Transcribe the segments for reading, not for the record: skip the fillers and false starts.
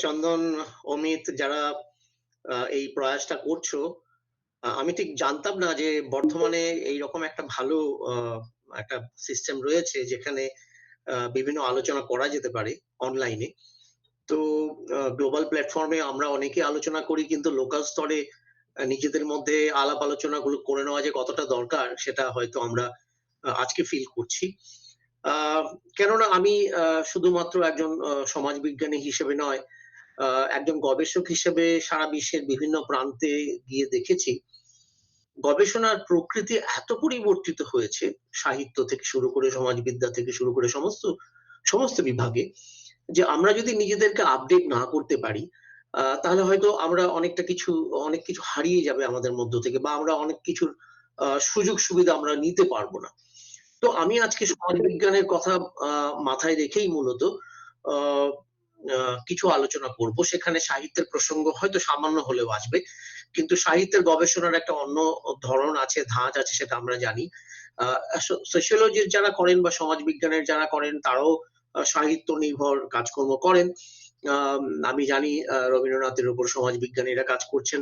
চন্দন, অমিত যারা এই প্রয়াসটা করছো, আমি ঠিক জানতাম না যে বর্ধমানে এইরকম একটা ভালো আ একটা সিস্টেম রয়েছে যেখানে বিভিন্ন আলোচনা করা যেতে পারে অনলাইনে। তো গ্লোবাল প্ল্যাটফর্মে আমরা অনেকেই আলোচনা করি কিন্তু লোকাল স্তরে নিজেদের মধ্যে আলাপ আলোচনাগুলো করে নেওয়া যে কতটা দরকার সেটা হয়তো আমরা আজকে ফিল করছি। আ কেননা আমি শুধুমাত্র একজন সমাজবিজ্ঞানী হিসেবে নয়, আ একজন গবেষক হিসেবে সারা বিশ্বের বিভিন্ন প্রান্তে গিয়ে দেখেছি, গবেষণার প্রকৃতি এত পরিবর্তিত হয়েছে, সাহিত্য থেকে শুরু করে সমাজবিদ্যা থেকে শুরু করে সমস্ত বিভাগে, যে আমরা যদি নিজেদেরকে আপডেট না করতে পারি, তাহলে হয়তো আমরা অনেক কিছু হারিয়ে যাবে আমাদের মধ্য থেকে বা আমরা অনেক কিছুর সুযোগ সুবিধা আমরা নিতে পারব না। তো আমি আজকে সমাজবিজ্ঞানের কথা আ মাথায় রেখেই মূলত আ আ কিছু আলোচনা করব। সেখানে সাহিত্যের প্রসঙ্গ হয়তো সামান্য হলেও আসবে। কিন্তু সাহিত্যের গবেষণার একটা অন্য ধরন আছে, ধাঁচ আছে সেটা আমরা জানি। আ সোশিওলজির যারা করেন বা সমাজবিজ্ঞানের যারা করেন তারাও সাহিত্য নির্ভর কাজকর্ম করেন। আম আমি জানি রবীন্দ্রনাথের উপর সমাজবিজ্ঞানীরা কাজ করছেন।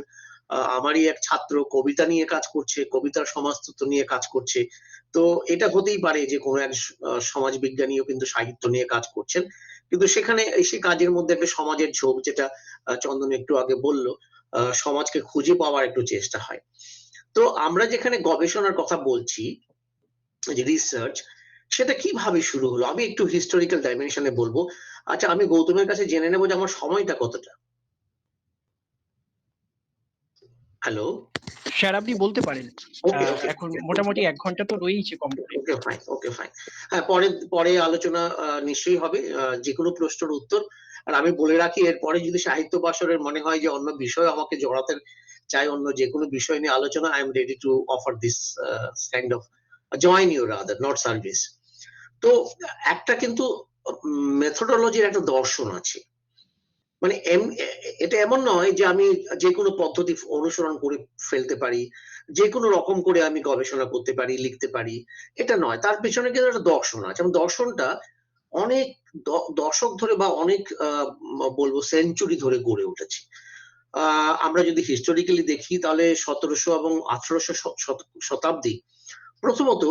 আমারই এক ছাত্র কবিতা নিয়ে কাজ করছে, কবিতার সমাজতত্ত্ব নিয়ে কাজ করছে। তো এটা হতেই পারে যে কোনো এক সমাজবিজ্ঞানীও কিন্তু সাহিত্য নিয়ে কাজ করছেন। কিন্তু সেখানে সে কাজের মধ্যে একটা সমাজের ঝোঁক যেটা চন্দন একটু আগে বলল, সমাজকে খুঁজে পাওয়ার একটু চেষ্টা হয়। তো আমরা যেখানে গবেষণার কথা বলছি, যে রিসার্চ, সেটা কিভাবে শুরু হলো? আমি একটু হিস্টোরিক্যাল ডাইমেনশন এ বলব। আচ্ছা, আমি গৌতমের কাছে জেনে নেব যে আমার সময়টা কতটা? হ্যালো? স্যার আপনি বলতে পারেন। ওকে, ওকে, এখন ওকে, গুড। মোটামুটি ১ ঘন্টা তো রয়েইছে কম করে। ওকে, ফাইন, ওকে, ফাইন। হ্যাঁ, পরে পরে আলোচনা নিশ্চয়ই হবে। যেকোনো প্রশ্নের উত্তর। আর আমি বলে রাখি, এরপরে যদি সাহিত্য বাসরের মনে হয় যে অন্য বিষয় আমাকে জড়াতে চাই, অন্য যেকোনো বিষয় নিয়ে আলোচনা, I am ready to offer this kind of join you rather, not service. তো একটা কিন্তু মেথোডোলজির একটা দর্শন আছে। মানে এটা এমন নয় যে আমি যেকোনো পদ্ধতি অনুসরণ করে ফেলতে পারি। যেকোনো রকম করে আমি গবেষণা করতে পারি, লিখতে পারি। এটা নয়। তার পেছনে কিন্তু একটা দর্শন আছে এবং দর্শনটা অনেক দ দশক ধরে বা অনেক বলবো সেঞ্চুরি ধরে গড়ে উঠেছে। আ আমরা যদি হিস্টোরিক্যালি দেখি তাহলে ১৭০০ এবং ১৮০০ শতাব্দী, প্রথমত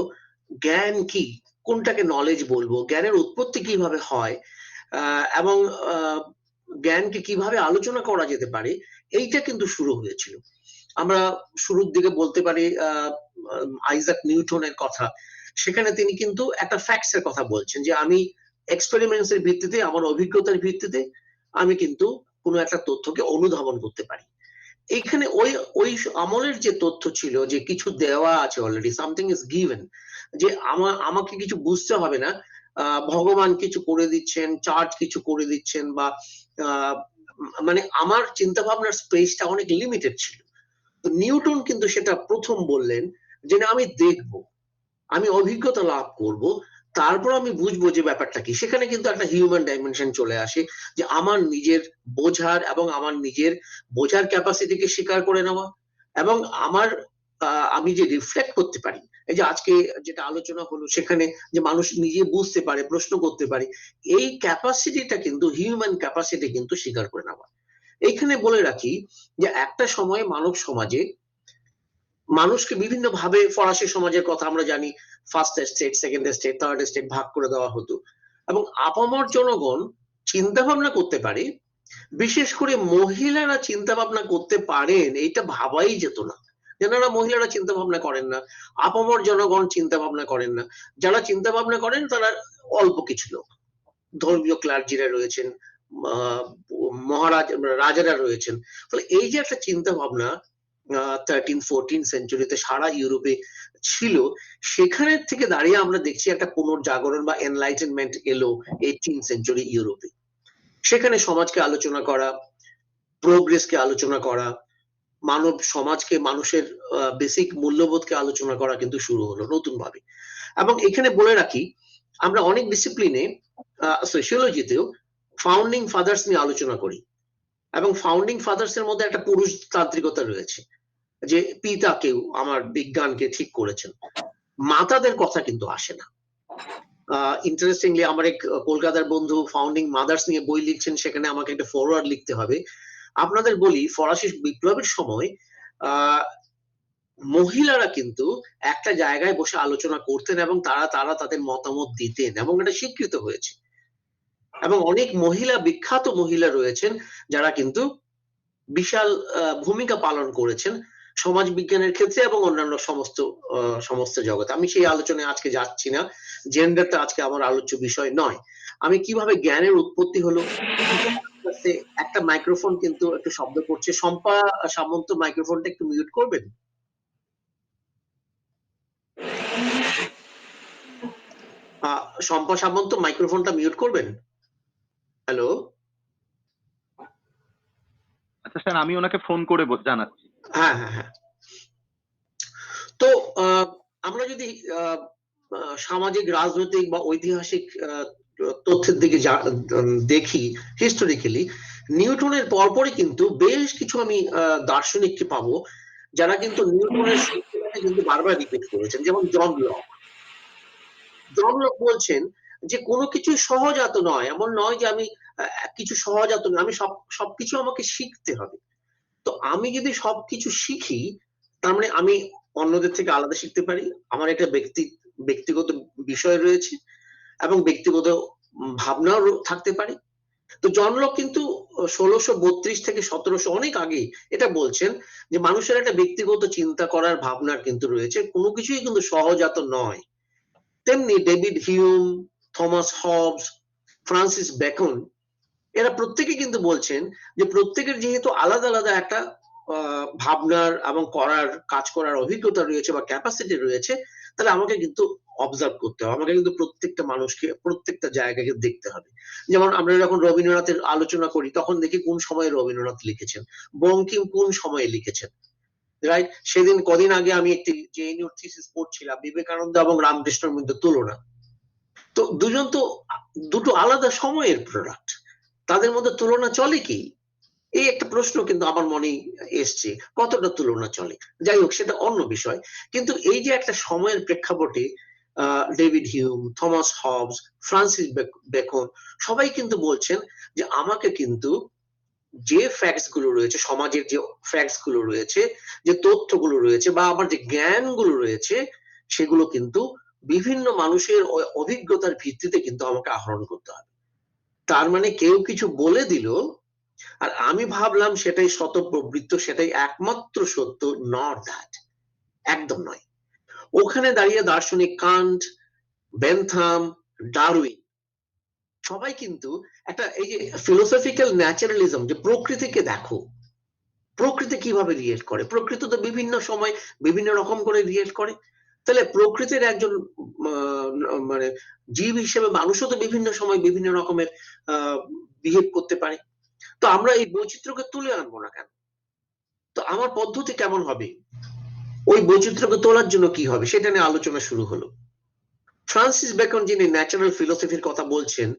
জ্ঞান কি? কোনটাকে নলেজ বলবো? জ্ঞানের উৎপত্তি কিভাবে হয়? আ এবং আ জ্ঞানকে কিভাবে আলোচনা করা যেতে পারে, এইটা কিন্তু শুরু হয়েছিল। আমরা শুরুর দিকে বলতে পারি আইজাক নিউটনের কথা। সেখানে তিনি কিন্তু একটা ফ্যাক্টস এর কথা বলছেন যে, আমি এক্সপেরিমেন্টস এর ভিত্তিতে, আমার অভিজ্ঞতার ভিত্তিতে আমি কিন্তু কোন একটা তথ্যকে অনুধাবন করতে পারি। এইখানে ওই আমলের যে তথ্য ছিল যে কিছু দেওয়া আছে অলরেডি, something is given, যে আমাকে কিছু বুঝতে হবে না। আ ভগবান কিছু করে দিচ্ছেন, চার্চ কিছু করে দিচ্ছেন বা আ মানে আমার চিন্তাভাবনার স্পেসটা অনেক লিমিটেড ছিল। তো নিউটন কিন্তু সেটা ১ম বললেন যে, "না, আমি দেখব। আমি অভিজ্ঞতা লাভ করব। তারপর আমি বুঝবো যে ব্যাপারটা কি।" সেখানে কিন্তু একটা হিউম্যান ডাইমেনশন চলে আসে যে আমার নিজের বোঝার এবং আমার নিজের বোঝার ক্যাপাসিটিকে স্বীকার করে নেওয়া এবং আমার আমি যে রিফ্লেক্ট করতে পারি। এই যে আজকে যেটা আলোচনা হলো সেখানে যে মানুষ নিজে বুঝতে পারে, প্রশ্ন করতে পারে। এই ক্যাপাসিটিটা কিন্তু হিউম্যান ক্যাপাসিটি কিন্তু স্বীকার করে নেওয়া। এইখানে বলে রাখি যে একটা সময়ে মানব সমাজে মানুষকে বিভিন্নভাবে ফরাসি সমাজের কথা আমরা জানি। First estate, second estate, third estate ভাগ করে দেওয়া হতো। এবং আপামর জনগণ চিন্তা ভাবনা করতে পারে। বিশেষ করে মহিলারা চিন্তা ভাবনা করতে পারেন এইটা ভাবাই যেত না। কেননা মহিলারা চিন্তা ভাবনা করেন না। আপামর জনগণ চিন্তা ভাবনা করেন না। যারা চিন্তা ভাবনা করেন তারা অল্প কিছু লোক। ধর্মীয় ক্লার্জিরা রয়েছেন, আ রাজারা রয়েছেন। ফলে এই যে একটা চিন্তা ভাবনা 13-14 সেঞ্চুরিতে সারা ইউরোপে ছিল, সেখানের থেকে দাঁড়িয়ে আমরা দেখছি একটা পুনর্জাগরণ বা এনলাইটেনমেন্ট এলো 18th সেঞ্চুরি ইউরোপে। সেখানে সমাজকে আলোচনা করা, প্রোগ্রেস কে আলোচনা করা, মানব সমাজকে, মানুষের বেসিক মূল্যবোধকে আলোচনা করা কিন্তু শুরু হলো নতুনভাবে। এবং এখানে বলে রাখি, আমরা অনেক ডিসিপ্লিনে সোশিওলজিতেও ফাউন্ডিং ফাদার্স নিয়ে আলোচনা করি। এবং ফাউন্ডিং ফাদার্স এর মধ্যে একটা পুরুষতান্ত্রিকতা রয়েছে। যে পিতা কেউ আমার বিজ্ঞানকে ঠিক করেছেন। মাতাদের কথা কিন্তু আসে না। ইন্টারেস্টিংলি আমার এক কলকাতার বন্ধু ফাউন্ডিং মাদার্স নিয়ে বই লিখছেন, সেখানে আমাকে একটা ফরওয়ার্ড লিখতে হবে। আপনাদের বলি, ফরাসি বিপ্লবের সময় আহ মহিলারা কিন্তু একটা জায়গায় বসে আলোচনা করতেন এবং তারা তারা তাদের মতামত দিতেন এবং এটা স্বীকৃত হয়েছে। এবং অনেক মহিলা, বিখ্যাত মহিলা রয়েছেন যারা কিন্তু বিশাল ভূমিকা পালন করেছেন সমাজ বিজ্ঞানের ক্ষেত্রে এবং অন্যান্য সমস্ত জগতে। আমি সেই আলোচনায় আজকে যাচ্ছি না, জেন্ডারটা আজকে আমার আলোচ্য বিষয় নয়। আমি কিভাবে জ্ঞানের উৎপত্তি হলো, একটা মাইক্রোফোন কিন্তু একটু শব্দ করছে। শম্পা সামন্ত, মাইক্রোফোনটা একটু মিউট করবেন? শম্পা সামন্ত, মাইক্রোফোনটা মিউট করবেন? হ্যালো। আচ্ছা স্যার, আমি ওনাকে ফোন করে জানাচ্ছি। হ্যাঁ হ্যাঁ হ্যাঁ। তো আমরা যদি সামাজিক, রাজনৈতিক বা ঐতিহাসিক তথ্যের দিকে দেখি, হিস্টোরিক্যালি নিউটনের পরপরই কিন্তু বেশ কিছু আমি দার্শনিককে পাবো যারা কিন্তু নিউটনের সূত্রটাকে কিন্তু বারবার রিপিট করেছেন। যেমন জন লক। জন লক বলছেন যে কোনো কিছু সহজাত নয়, এমন নয় যে আমি কিছু সহজাত নয়, আমি সবকিছু আমাকে শিখতে হবে। তো আমি যদি সবকিছু শিখি, তার মানে আমি অন্যদের থেকে আলাদা শিখতে পারি, আমার একটা ব্যক্তিগত বিষয় রয়েছে এবং ব্যক্তিগত ভাবনাও থাকতে পারে। তো জন লক কিন্তু 1632 থেকে 1700, অনেক আগে এটা বলছেন যে মানুষের একটা ব্যক্তিগত চিন্তা করার ভাবনার কিন্তু রয়েছে, কোনো কিছুই কিন্তু সহজাত নয়। তেমনি David Hume, Thomas Hobbes, Francis Bacon, এরা প্রত্যেকে কিন্তু বলছেন যে প্রত্যেকের যেহেতু আলাদা আলাদা একটা ভাবনার এবং কাজ করার অভিজ্ঞতা রয়েছে বা ক্যাপাসিটি রয়েছে, তাহলে আমাকে কিন্তু অবজার্ভ করতে হবে, আমাকে কিন্তু প্রত্যেকটা মানুষকে, প্রত্যেকটা জায়গাকে দেখতে হবে। যেমন আমরা যখন রবীন্দ্রনাথের আলোচনা করি তখন দেখি কোন সময়ে রবীন্দ্রনাথ লিখেছেন, বঙ্কিম কোন সময়ে লিখেছেন, রাইট? সেদিন কদিন আগে আমি একটি জেএনইউ থিসিস পড়ছিলাম, বিবেকানন্দ এবং রামকৃষ্ণের মধ্যে তুলনা। তো দুজন তো দুটো আলাদা সময়ের প্রোডাক্ট, তাদের মধ্যে তুলনা চলে কি? এই একটা প্রশ্ন কিন্তু আমার মনে এসছে, কতটা তুলনা চলে। যাই হোক, সেটা অন্য বিষয়। কিন্তু এই যে একটা সময়ের প্রেক্ষাপটে David Hume, Thomas Hobbes, Francis Bacon সবাই কিন্তু বলছেন যে আমাকে কিন্তু যে ফ্যাক্টস গুলো রয়েছে, সমাজের যে ফ্যাক্টস গুলো রয়েছে, যে তথ্যগুলো রয়েছে বা আমার যে জ্ঞানগুলো রয়েছে, সেগুলো কিন্তু বিভিন্ন মানুষের অভিজ্ঞতার ভিত্তিতে কিন্তু আমাকে আহরণ করতে হবে। তার মানে কেউ কিছু বলে দিল আর আমি ভাবলাম সেটাই শতপ্রবৃত্ত, সেটাই একমাত্র সত্য, নট দ্যাট, একদম নয়। ওখানে দাঁড়িয়ে দার্শনিক কান্ট, বেনথাম, ডারউইন সবাই কিন্তু একটা, এই যে ফিলোসফিক্যাল ন্যাচারালিজম, যে প্রকৃতিকে দেখো, প্রকৃতি কিভাবে রিয়েক্ট করে, প্রকৃতি তো বিভিন্ন সময় বিভিন্ন রকম করে রিয়েক্ট করে। তাহলে প্রকৃতির একজন মানে জীব হিসেবে মানুষও তো বিভিন্ন সময় বিভিন্ন রকমের বিহেভ করতে পারে। তো আমরা এই বৈচিত্র্যকে তুলে আনবো না কেন? তো আমার পদ্ধতি কেমন হবে, ওই বৈচিত্র্যকে তোলার জন্য কি হবে, সেটা নিয়ে আলোচনা শুরু হলো। ফ্রান্সিস বেকন, যিনি ন্যাচারাল ফিলোসফির কথা বলছেন,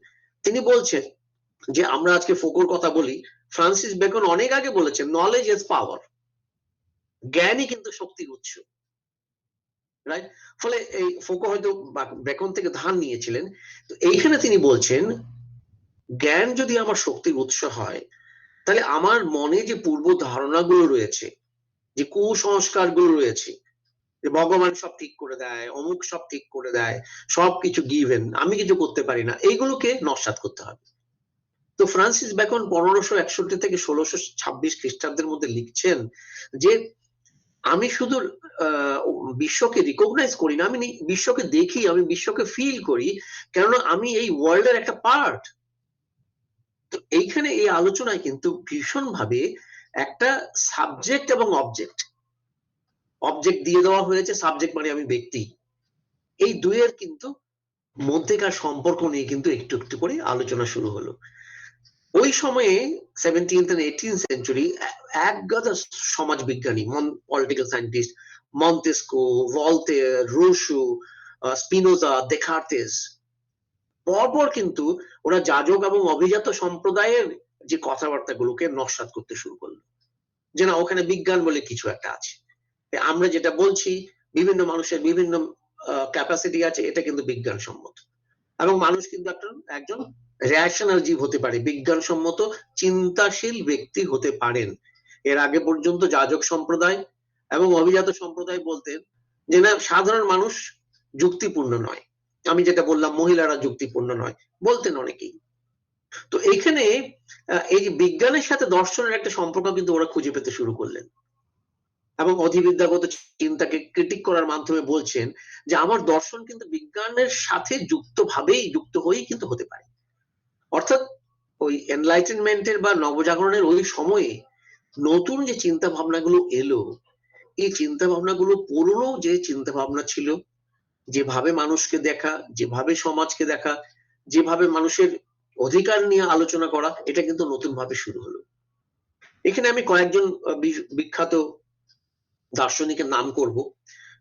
তিনি বলছেন যে আমরা আজকে ফোকোর কথা বলি, ফ্রান্সিস বেকন অনেক আগে বলেছেন নলেজ ইজ পাওয়ার, জ্ঞানই কিন্তু শক্তির উৎস, রাইট? ফলে এই ফোকো হয়তো বেকন থেকে ধার নিয়েছিলেন। তো এইখানে তিনি বলছেন জ্ঞান যদি আমার শক্তির উৎস হয়, তাহলে আমার মনে যে পূর্ব ধারণাগুলো রয়েছে, যে কুসংস্কার গুলো রয়েছে, যে ভগবান সব ঠিক করে দেয়, অমুক সব ঠিক করে দেয়, সবকিছু গিভেন, আমি কিছু করতে পারি না, এইগুলোকে নস্যাৎ করতে হবে। তো ফ্রান্সিস বেকন 1561 থেকে 1626 খ্রিস্টাব্দের মধ্যে লিখছেন যে আমি শুধু বিশ্বকে রিকগনাইজ করি না, আমি বিশ্বকে দেখি, আমি বিশ্বকে ফিল করি, কেননা আমি এই ওয়ার্ল্ডের একটা পার্ট। তো এইখানে এই আলোচনায় কিন্তু ভীষণ ভাবে একটা সাবজেক্ট এবং অবজেক্ট দিয়ে দেওয়া হয়েছে, সাবজেক্ট মানে আমি ব্যক্তি, এই দুইয়ের কিন্তু মধ্যেকার সম্পর্ক নিয়ে কিন্তু একটু একটু করে আলোচনা শুরু হলো। ওই সময়ে 17th and 18th সেঞ্চুরি এক গাদা সমাজ বিজ্ঞানী, political scientist, Montesquieu, Voltaire, Rousseau, Spinoza, Descartes, পরপর কিন্তু ওরা যাজক এবং অভিজাত সম্প্রদায়ের যে কথাবার্তাগুলোকে নস্যাৎ করতে শুরু করলো, যে না, ওখানে বিজ্ঞান বলে কিছু একটা আছে, আমরা যেটা বলছি বিভিন্ন মানুষের বিভিন্ন ক্যাপাসিটি আছে, এটা কিন্তু বিজ্ঞানসম্মত। এবং মানুষ কিন্তু একজন রেশনাল জীব হতে পারে, বিজ্ঞানসম্মত চিন্তাশীল ব্যক্তি হতে পারেন। এর আগে পর্যন্ত যাজক সম্প্রদায় এবং অভিজাত সম্প্রদায় বলতেন যে না, সাধারণ মানুষ যুক্তিপূর্ণ নয়। আমি যেটা বললাম, মহিলারা যুক্তিপূর্ণ নয় বলতেন অনেকেই। তো এইখানে এই যে বিজ্ঞানের সাথে দর্শনের একটা সম্পর্ক কিন্তু ওরা খুঁজে পেতে শুরু করলেন এবং অধিবিদ্যাগত চিন্তাকে ক্রিটিক করার মাধ্যমে বলছেন যে আমার দর্শন কিন্তু বিজ্ঞানের সাথে যুক্ত হয়েই কিন্তু হতে পারে। অর্থাৎ ওই এনলাইটেনমেন্টের বা নবজাগরণের ওই সময়ে নতুন যে চিন্তা ভাবনাগুলো এলো, এই চিন্তা ভাবনাগুলো পুরনো যে চিন্তা ভাবনা ছিল, যেভাবে মানুষকে দেখা, যেভাবে সমাজকে দেখা, যেভাবে মানুষের অধিকার নিয়ে আলোচনা করা, এটা কিন্তু নতুন ভাবে শুরু হলো। এখানে আমি কয়েকজন বিখ্যাত দার্শনিকের নাম করব।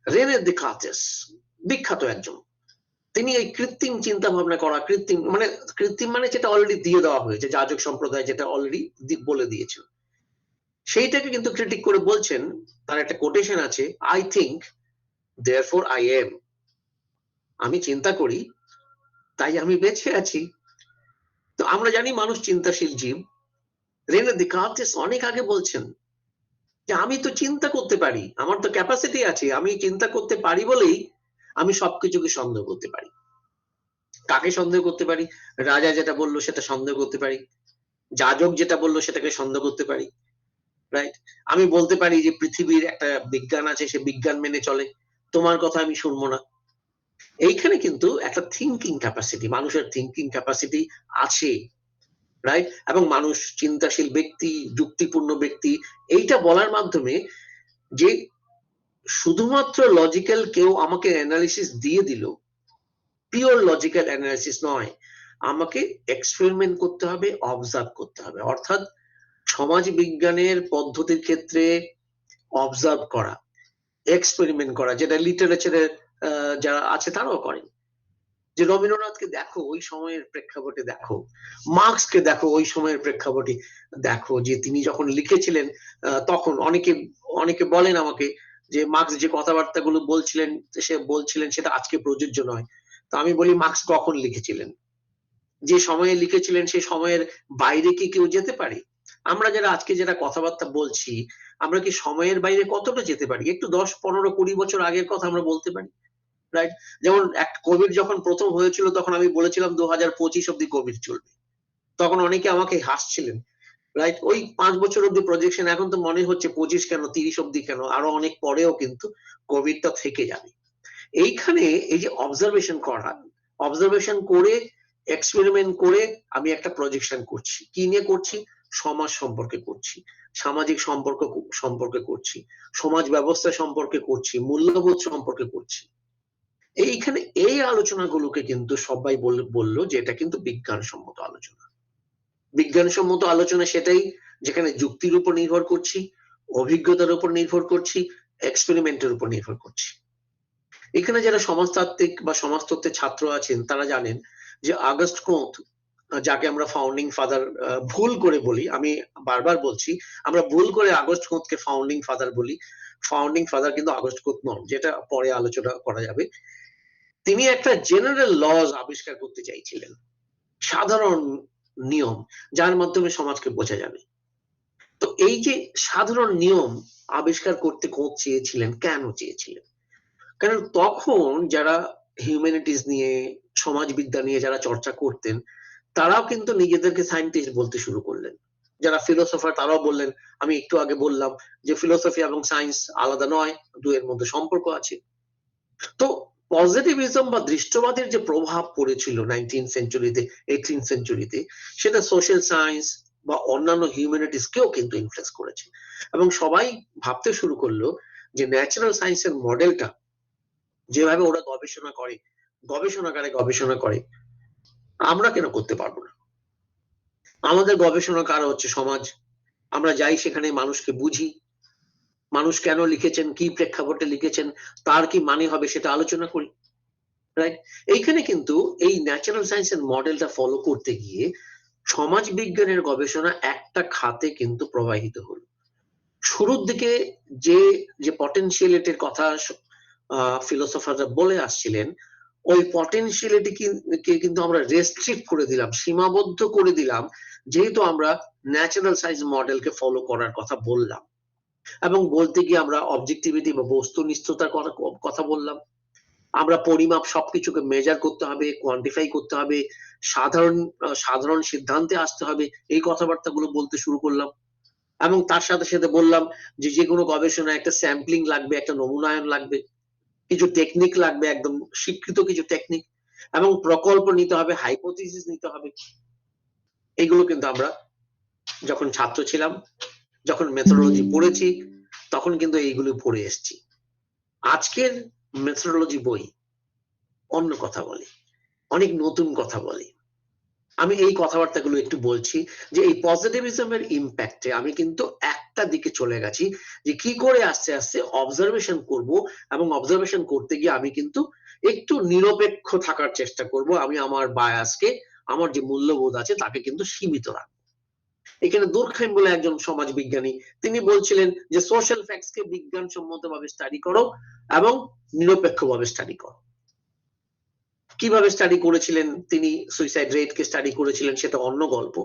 রেনে দেকার্তেস বিখ্যাত একজন। তিনি এই কৃত্রিম চিন্তা ভাবনা করা, কৃত্রিম মানে যেটা অলরেডি দিয়ে দেওয়া হয়েছে, যাজক সম্প্রদায় যেটা অলরেডি বলে দিয়েছেন, সেইটাকে কিন্তু ক্রিটিক করে বলছেন, তার একটা কোটেশন আছে, I think therefore I am. আমি চিন্তা করি তাই আমি বেঁচে আছি। তো আমরা জানি মানুষ চিন্তাশীল জীব। রেনে দেকার্তেস অনেক আগে বলছেন যে আমি তো চিন্তা করতে পারি, আমার তো ক্যাপাসিটি আছে, আমি চিন্তা করতে পারি বলেই আমি সবকিছুকে সন্দেহ করতে পারি। কাকে সন্দেহ করতে পারি? রাজা যেটা বললো সেটা সন্দেহ করতে পারি, যাজক যেটা বললো সেটাকে সন্দেহ করতে পারি, রাইট? আমি বলতে পারি যে পৃথিবীর একটা বিজ্ঞান আছে, সে বিজ্ঞান মেনে চলে, তোমার কথা আমি শুনবো না। এইখানে কিন্তু একটা থিঙ্কিং ক্যাপাসিটি, মানুষের থিঙ্কিং ক্যাপাসিটি আছে, রাইট? এবং মানুষ চিন্তাশীল ব্যক্তি, যুক্তিপূর্ণ ব্যক্তি, এইটা বলার মাধ্যমে যে শুধুমাত্র লজিক্যাল কেউ আমাকে অ্যানালিসিস দিয়ে দিল, পিওর লজিক্যাল অ্যানালিসিস নয়, আমাকে এক্সপেরিমেন্ট করতে হবে, অবজার্ভ করতে হবে। অর্থাৎ সমাজ বিজ্ঞানের পদ্ধতির ক্ষেত্রে অবজার্ভ করা, এক্সপেরিমেন্ট করা, যেটা লিটারেচারে যারা আছে তারাও করেন। যে রবীন্দ্রনাথকে দেখো ওই সময়ের প্রেক্ষাপটে দেখো, মার্কসকে দেখো ওই সময়ের প্রেক্ষাপটে দেখো, যে তিনি যখন লিখেছিলেন তখন অনেকে বলেন আমাকে যে মার্কস যে কথাবার্তাগুলো বলছিলেন সেটা আজকে প্রযোজ্য নয়। তো আমি বলি, মার্কস কখন লিখেছিলেন? যে সময়ে লিখেছিলেন সেই সময়ের বাইরে কি কেউ যেতে পারে? আমরা যারা আজকে যারা কথাবার্তা বলছি, আমরা কি সময়ের বাইরে কতটা যেতে পারি? একটু 10, 15, 20 বছর আগের কথা আমরা বলতে পারি, রাইট? যেমন কোভিড যখন প্রথম হয়েছিল তখন আমি বলেছিলাম 2025 অব্দি কোভিড চলবে। তখন অনেকে আমাকে হাসছিলেন, রাইট? ওই 5 বছর অব্দি প্রজেকশন, এখন তো মনে হচ্ছে 25 কেন, 30 অব্দি কেন, আরো অনেক পরেও কিন্তু কোভিডটা থেকে যাবে। এইখানে এই যে অবজারভেশন করে, এক্সপেরিমেন্ট করে আমি একটা প্রজেকশন করছি। কি নিয়ে করছি? সমাজ সম্পর্কে করছি, সামাজিক সম্পর্কে করছি, সমাজ ব্যবস্থা সম্পর্কে করছি, মূল্যবোধ সম্পর্কে করছি। এইখানে এই আলোচনাগুলোকে কিন্তু সবাই বলল যে এটা কিন্তু বিজ্ঞানসম্মত আলোচনা। বিজ্ঞানসম্মত আলোচনা সেটাই যেখানে যুক্তির উপর নির্ভর করছি, অভিজ্ঞতার উপর নির্ভর করছি, এক্সপেরিমেন্টের উপর নির্ভর করছি। এখানে যারা সমাজতাত্ত্বিক বা সমাজতত্ত্বের ছাত্র আছেন তারা জানেন যে আগস্ট কোঁৎ, যাকে আমরা ফাউন্ডিং ফাদার ভুল করে বলি, আমি বারবার বলছি, আমরা ভুল করে আগস্ট কোঁৎকে ফাউন্ডিং ফাদার বলি। ফাউন্ডিং ফাদার কিন্তু আগস্ট কোঁৎ নন, যেটা পরে আলোচনা করা যাবে। তিনি একটা জেনারেল লজ আবিষ্কার করতে চাইছিলেন, সাধারণ নিয়ম যার মাধ্যমে সমাজকে বোঝা যাবে। তো এই যে সাধারণ নিয়ম আবিষ্কার করতে কোঁৎ চেয়েছিলেন, কেন চেয়েছিলেন? কারণ তখন যারা হিউম্যানিটিস নিয়ে, সমাজবিদ্যা নিয়ে যারা চর্চা করতেন, তারাও কিন্তু নিজেদেরকে সায়েন্টিস্ট বলতে শুরু করলেন। যারা ফিলোসফার তারাও বললেন, আমি একটু আগে বললাম যে ফিলোসফি এবং সায়েন্স আলাদা নয়, দুয়ের মধ্যে সম্পর্ক আছে। তো পজিটিভিজম বা দৃষ্টবাদের যে প্রভাব পড়েছিল 19th সেঞ্চুরিতে, 18th সেঞ্চুরিতে, সেটা সোশ্যাল সায়েন্স বা অন্যান্য হিউম্যানিটিস কেও কিন্তু ইনফ্লুয়েন্স করেছে। এবং সবাই ভাবতে শুরু করলো যে ন্যাচারাল সায়েন্সের মডেলটা, যেভাবে ওরা গবেষণাগারে গবেষণা করে, আমরা কেন করতে পারবো না? আমাদের গবেষণাগার হচ্ছে সমাজ, আমরা যাই সেখানে মানুষকে বুঝি, মানুষ কেন লিখেছেন, কি প্রেক্ষাপটে লিখেছেন, তার কি মানে হবে সেটা আলোচনা করি, রাইট? এইখানে কিন্তু এই ন্যাচারাল সায়েন্সের মডেলটা ফলো করতে গিয়ে সমাজ বিজ্ঞানের গবেষণা একটা খাতে কিন্তু প্রবাহিত হলো। শুরুর দিকে যে যে পটেনশিয়ালিটির কথা ফিলোসফাররা বলে আসছিলেন, ওই পটেনশিয়ালিটি কে কিন্তু আমরা রেস্ট্রিক্ট করে দিলাম, সীমাবদ্ধ করে দিলাম, যেহেতু আমরা ন্যাচারাল সায়েন্স মডেলকে ফলো করার কথা বললাম, এবং বলতে গিয়ে আমরা অবজেক্টিভিটি বা বস্তুনিষ্ঠতার কথা বললাম। আমরা পরিমাপ সবকিছুকে মেজার করতে হবে, কোয়ান্টিফাই করতে হবে, সাধারণ সিদ্ধান্তে আসতে হবে, এই কথাবার্তাগুলো বলতে শুরু করলাম। এবং তার সাথে সাথে বললাম যে যে কোনো গবেষণায় একটা স্যাম্পলিং লাগবে, একটা নমুনায়ন লাগবে, কিছু টেকনিক লাগবে, একদম স্বীকৃত কিছু টেকনিক, এবং প্রকল্প নিতে হবে, হাইপোথিসিস নিতে হবে। এগুলো কিন্তু আমরা যখন ছাত্র ছিলাম, যখন মেথোডোলজি পড়েছি, তখন কিন্তু এইগুলো পড়ে এসেছি। আজকের মেথোডোলজি বই অন্য কথা বলে, অনেক নতুন কথা বলে। আমি এই কথাবার্তাগুলো একটু বলছি যে এই পজিটিভিজমের ইম্প্যাক্টে আমি কিন্তু একটা দিকে চলে গেছি, যে কি করে আস্তে আস্তে অবজারভেশন করব, এবং অবজারভেশন করতে গিয়ে আমি কিন্তু একটু নিরপেক্ষ থাকার চেষ্টা করব। আমি আমার বায়াসকে, আমার যে মূল্যবোধ আছে তাকে কিন্তু সীমিত রাখবো। এখানে দুর্খাইম বলে একজন সমাজ বিজ্ঞানী, তিনি বলছিলেন যে সোশ্যাল ফ্যাক্টস কে বিজ্ঞানসম্মতভাবে স্টাডি করো এবং নিরপেক্ষভাবে স্টাডি করো। কিভাবে স্টাডি করেছিলেন তিনি, সুইসাইড রেট কে স্টাডি করেছিলেন, সেটা অন্য গল্প,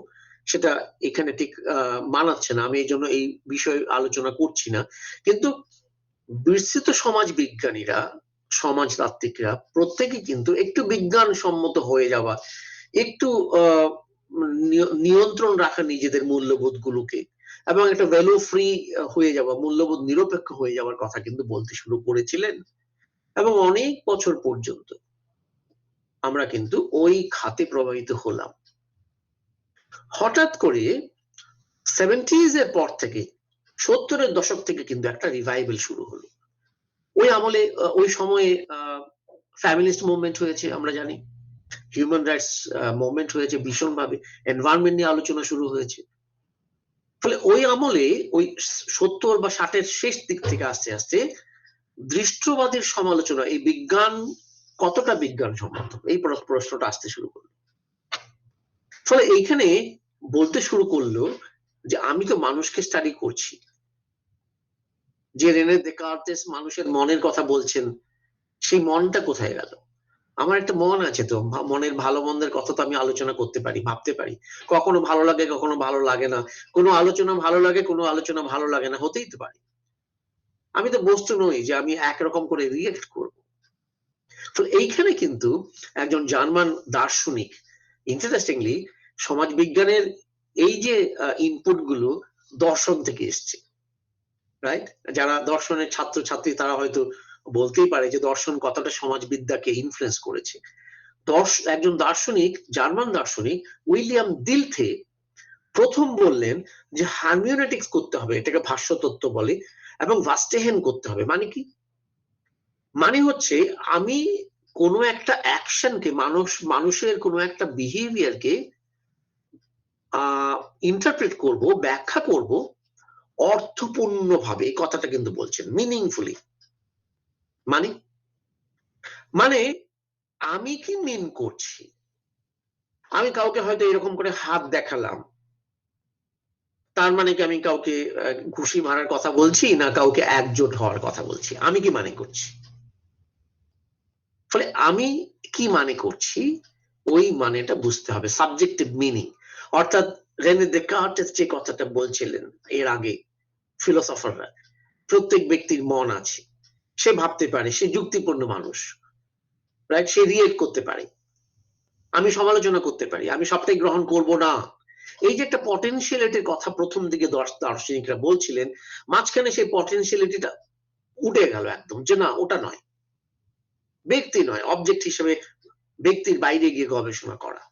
সেটা এখানে ঠিক মানাচ্ছে না, আমি এই জন্য এই বিষয়ে আলোচনা করছি না। কিন্তু বিস্তৃত সমাজ বিজ্ঞানীরা, সমাজতাত্ত্বিকরা প্রত্যেকে কিন্তু একটু বিজ্ঞানসম্মত হয়ে যাওয়া, একটু নিয়ন্ত্রণ রাখা নিজেদের মূল্যবোধ গুলোকে, এবং একটা ভ্যালু ফ্রি হয়ে যাওয়া, মূল্যবোধ নিরপেক্ষ হয়ে যাওয়ার কথা কিন্তু বলতে শুরু করেছিলেন। এবং অনেক বছর পর্যন্ত আমরা কিন্তু ওই খাতে প্রবাহিত হলাম। হঠাৎ করে 70s এর পর থেকে, 70 এর দশক থেকে কিন্তু একটা রিভাইভাল শুরু হলো। ওই আমলে, ওই সময়ে ফ্যামিলিস্ট মুভমেন্ট হয়েছে, আমরা জানি হিউম্যান রাইটস মুভমেন্ট হয়েছে ভীষণভাবে, এনভায়রনমেন্ট নিয়ে আলোচনা শুরু হয়েছে। ফলে ওই আমলে, ওই 70 বা 60 এর শেষ দিক থেকে আস্তে আস্তে দৃষ্টবাদের সমালোচনা, এই বিজ্ঞান কতটা বিজ্ঞানসম্মত, এই প্রশ্নটা আসতে শুরু করলো। ফলে এইখানে বলতে শুরু করলো যে আমি তো মানুষকে স্টাডি করছি, যে রেনে দেকার্তেস মানুষের মনের কথা বলছেন, সেই মনটা কোথায় গেল? আমার একটা মন আছে, তো মনের ভালো মন্দের কথা তো আমি আলোচনা করতে পারি, ভাবতে পারি, কখনো ভালো লাগে, কখনো ভালো লাগে না, কোনো আলোচনা ভালো লাগে, কোনো আলোচনা ভালো লাগে না, হতেই তো পারে। আমি তো বস্তু নই যে আমি একরকম করে রিয়েক্ট করব। তো এইখানে কিন্তু একজন জার্মান দার্শনিক, ইন্টারেস্টিংলি সমাজ বিজ্ঞানের এই যে ইনপুট গুলো দর্শন থেকে এসছে, রাইট? যারা দর্শনের ছাত্রছাত্রী তারা হয়তো বলতেই পারে যে দর্শন কতটা সমাজবিদ্যাকে ইনফ্লুয়েন্স করেছে। একজন দার্শনিক, জার্মান দার্শনিক উইলিয়াম দিলথে প্রথম বললেন যে হারমিওনেটিক্স করতে হবে, এটাকে ভাষ্যতত্ত্ব বলে, এবং ভাস্টেহেন করতে হবে। মানে কি? মানে হচ্ছে আমি কোনো একটা অ্যাকশনকে, মানুষের কোনো একটা বিহেভিয়ারকে ইন্টারপ্রেট করব, ব্যাখ্যা করব অর্থপূর্ণ ভাবে, এই কথাটা কিন্তু বলছেন, মিনিংফুলি। মানে মানে আমি কি মিন করছি? আমি কাউকে হয়তো এরকম করে হাত দেখালাম, তার মানে কি আমি কাউকে ঘুষি মারার কথা বলছি, না কাউকে একজোট হওয়ার কথা বলছি? আমি কি মানে করছি? ফলে আমি কি মানে করছি, ওই মানেটা বুঝতে হবে, সাবজেক্টিভ মিনিং। অর্থাৎ রেনে দেকার্তেস যে কথাটা বলছিলেন এর আগে, ফিলোসফাররা, প্রত্যেক ব্যক্তির মন আছে, সে ভাবতে পারে, সে যুক্তিপূর্ণ মানুষ, রাইট? সে রিয়েক্ট করতে পারে, আমি সমালোচনা করতে পারি, আমি সবটাই গ্রহণ করব না। এই যে একটা পটেনশিয়ালিটির কথা প্রথম দিকে দার্শনিকরা বলছিলেন, মাঝখানে সেই পটেনশিয়ালিটিটা উঠে গেল একদম, যে না, ওটা নয়, ব্যক্তি নয়, অবজেক্ট হিসেবে ব্যক্তির বাইরে গিয়ে গবেষণা করা।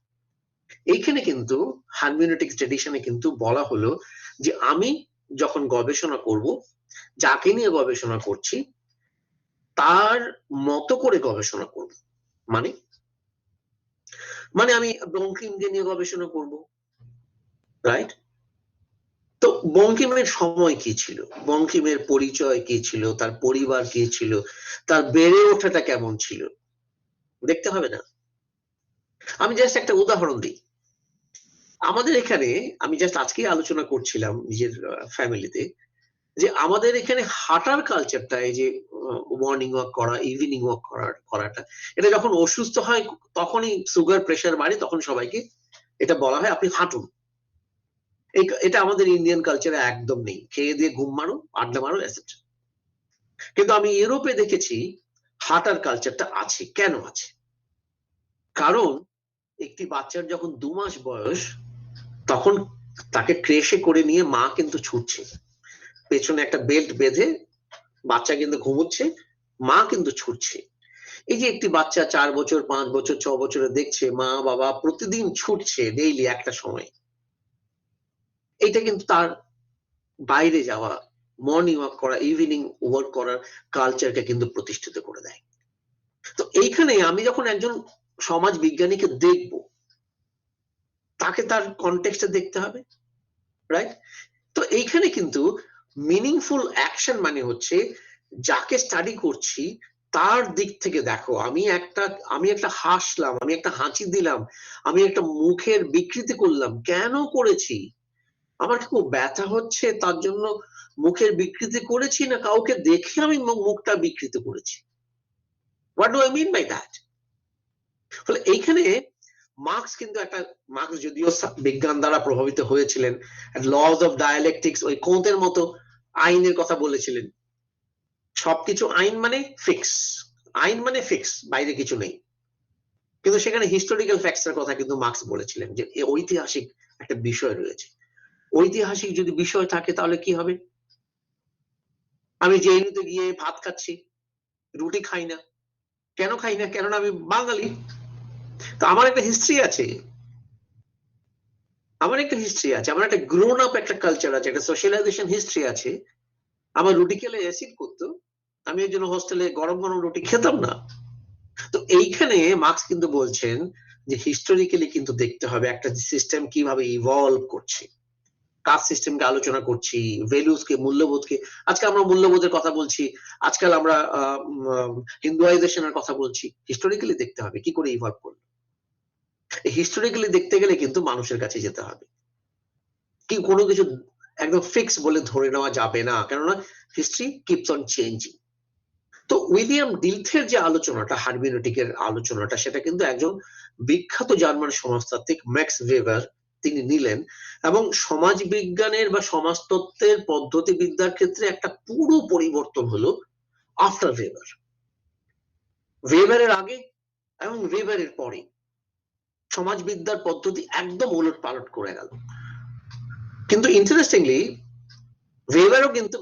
এইখানে কিন্তু হারমিওনেটিক্স ট্রেডিশনে কিন্তু বলা হলো যে আমি যখন গবেষণা করব, যাকে নিয়ে গবেষণা করছি তার মতো করে গবেষণা করব। মানে আমি বঙ্কিমকে নিয়ে গবেষণা করব, রাইট? তো বঙ্কিমের সময় কি ছিল, বঙ্কিমের পরিচয় কি ছিল, তার পরিবার কি ছিল, তার বেড়ে ওঠাটা কেমন ছিল, দেখতে হবে না? আমি জাস্ট একটা উদাহরণ দিই। আমাদের এখানে, আমি জাস্ট আজকেই আলোচনা করছিলাম নিজের ফ্যামিলিতে, যে আমাদের এখানে হাঁটার কালচারটা, এই যে মর্নিং ওয়াক করা, ইভিনিং ওয়াক করাটা, এটা যখন অসুস্থ হয় তখনই সুগার প্রেশার বাড়ে, তখন সবাইকে এটা বলা হয় আপনি হাঁটুন। এটা আমাদের ইন্ডিয়ান কালচারে একদম নেই। খেয়ে দিয়ে ঘুম মারো, আড্ডা মারো, এটসেট্রা। কিন্তু আমি ইউরোপে দেখেছি হাঁটার কালচারটা আছে। কেন আছে? কারণ একটি বাচ্চার যখন 2 মাস বয়স, তখন তাকে ক্রেশে করে নিয়ে মা কিন্তু ছুটছে। পেছনে একটা বেল্ট বেঁধে বাচ্চা কিন্তু ঘুমোচ্ছে, মা কিন্তু ছুটছে। এই যে একটি বাচ্চা 4 বছর, 5 বছর, 6 বছরে দেখছে মা বাবা প্রতিদিন ছুটছে ডেইলি একটা সময়। এটা কিন্তু তার বাইরে যাওয়া, মর্নিং ওয়াক করা, ইভিনিং ওয়াক করার কালচারকে কিন্তু প্রতিষ্ঠিত করে দেয়। তো এইখানে আমি যখন একজন সমাজ বিজ্ঞানীকে দেখব, তাকে তার কনটেক্সটে দেখতে হবে, রাইট? তো এইখানে কিন্তু মিনিংফুল অ্যাকশন মানে হচ্ছে যাকে স্টাডি করছি তার দিক থেকে দেখো। আমি একটা হাসলাম, আমি একটা হাঁচি দিলাম, আমি একটা মুখের বিকৃতি করলাম, কেন করেছি? আমার কি খুব ব্যথা হচ্ছে তার জন্য মুখের বিকৃতি করেছি, না কাউকে দেখে আমি মুখটা বিকৃত করেছি? What do I mean by that? ফলে এইখানে মার্কস যদিও বিজ্ঞান দ্বারা প্রভাবিত হয়েছিলেন, লজ অফ ডায়ালেকটিক্স, ওই কোঁতের মতো আইনের কথা বলেছিলেন। সবকিছু আইন মানে ফিক্স, আইন মানে ফিক্স, বাইরে কিছু নেই। কিন্তু সেখানে হিস্টোরিক্যাল ফ্যাক্টস এর কথা কিন্তু মার্কস বলেছিলেন যে ঐতিহাসিক একটা বিষয় রয়েছে। ঐতিহাসিক যদি বিষয় থাকে তাহলে কি হবে? আমি জেএনইউতে গিয়ে ভাত খাচ্ছি, রুটি খাই না। কেন খাই না? কেননা আমি বাঙালি। তো আমার একটা হিস্ট্রি আছে, আমার একটা গ্রোন আপ একটা কালচার আছে, একটা সোশ্যালাইজেশন হিস্ট্রি আছে। আমার রুটি খেলে অ্যাসিড করতো, আমি এর জন্য হোস্টেলে গরম গরম রুটি খেতাম না। তো এইখানে মার্কস কিন্তু বলছেন যে হিস্টোরিক্যালি কিন্তু দেখতে হবে একটা সিস্টেম কিভাবে ইভলভ করছে। কাস্ট সিস্টেমকে আলোচনা করছি, ভ্যালুসকে, মূল্যবোধকে। আজকে আমরা মূল্যবোধের কথা বলছি, আজকাল আমরা হিন্দুয়াইজেশনের কথা বলছি। হিস্টোরিক্যালি দেখতে হবে কি করে ইভলভ করলো। হিস্টোরিক্যালি দেখতে গেলে কিন্তু মানুষের কাছে যেতে হবে। কি কোনো কিছু একদম ফিক্স বলে ধরে নেওয়া যাবে না, কেননা হিস্ট্রি কিপস অন চেঞ্জিং। তো উইলিয়াম ডিলথের যে আলোচনাটা, হারমেনেটিকের আলোচনাটা, সেটা কিন্তু একজন বিখ্যাত জার্মান সমাজতাত্ত্বিক ম্যাক্স ভেবার তিনি নিলেন, এবং সমাজ বিজ্ঞানের বা সমাজতত্ত্বের পদ্ধতিবিদ্যার ক্ষেত্রে একটা পুরো পরিবর্তন হলো আফটার ভেবার। ভেবারের আগে এবং ভেবারের পরে সমাজবিদ্যার পদ্ধতি একদম উলট পালট করে গেল। কিন্তু ইন্টারেস্টিংলি ভেবারও কিন্তু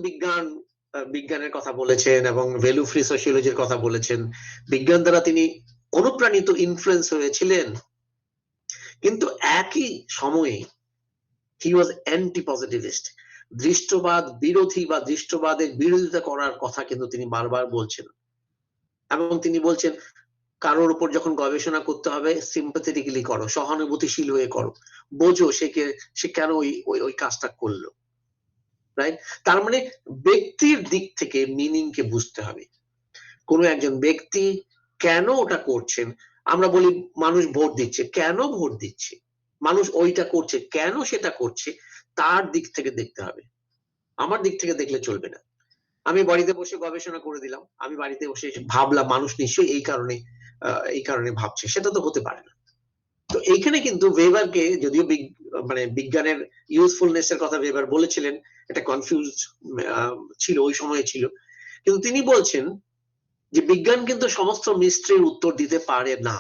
বিজ্ঞানের কথা বলেছেন এবং ভ্যালু ফ্রি সোশিওলজির কথা বলেছেন। বিজ্ঞান দ্বারা তিনি অনুপ্রাণিত, ইনফ্লুয়েন্স হয়েছিলেন, কিন্তু একই সময়ে হি ওয়াজ অ্যান্টি পজিটিভিস্ট। দৃষ্টবাদ বিরোধী বা দৃষ্টবাদের বিরোধিতা করার কথা কিন্তু তিনি বারবার বলছেন, এবং তিনি বলছেন কারোর উপর যখন গবেষণা করতে হবে সিম্পাথেটিক্যালি করো, সহানুভূতিশীল হয়ে করো, বোঝো সে কেন ওই কাজটা করলো, রাইট? তার মানে ব্যক্তির দিক থেকে মিনিং কে বুঝতে হবে। কোন একজন ব্যক্তি কেন ওটা করছেন। আমরা বলি মানুষ ভোট দিচ্ছে, কেন ভোট দিচ্ছে? মানুষ ওইটা করছে, কেন সেটা করছে? তার দিক থেকে দেখতে হবে, আমার দিক থেকে দেখলে চলবে না। আমি বাড়িতে বসে গবেষণা করে দিলাম, আমি বাড়িতে বসে ভাবলাম মানুষ নিশ্চয়ই এই কারণে ভাবছে, সেটা তো হতে পারে না। তো এইখানে কিন্তু ভেবারকে, যদিও বিজ্ঞানের ইউজফুলনেস এর কথা ভেবার বলেছিলেন, এটা কনফিউজ ছিল, ওই সময়ে ছিল, কিন্তু তিনি বলছেন যে বিজ্ঞান কিন্তু সমস্ত মিস্ট্রির উত্তর দিতে পারে না।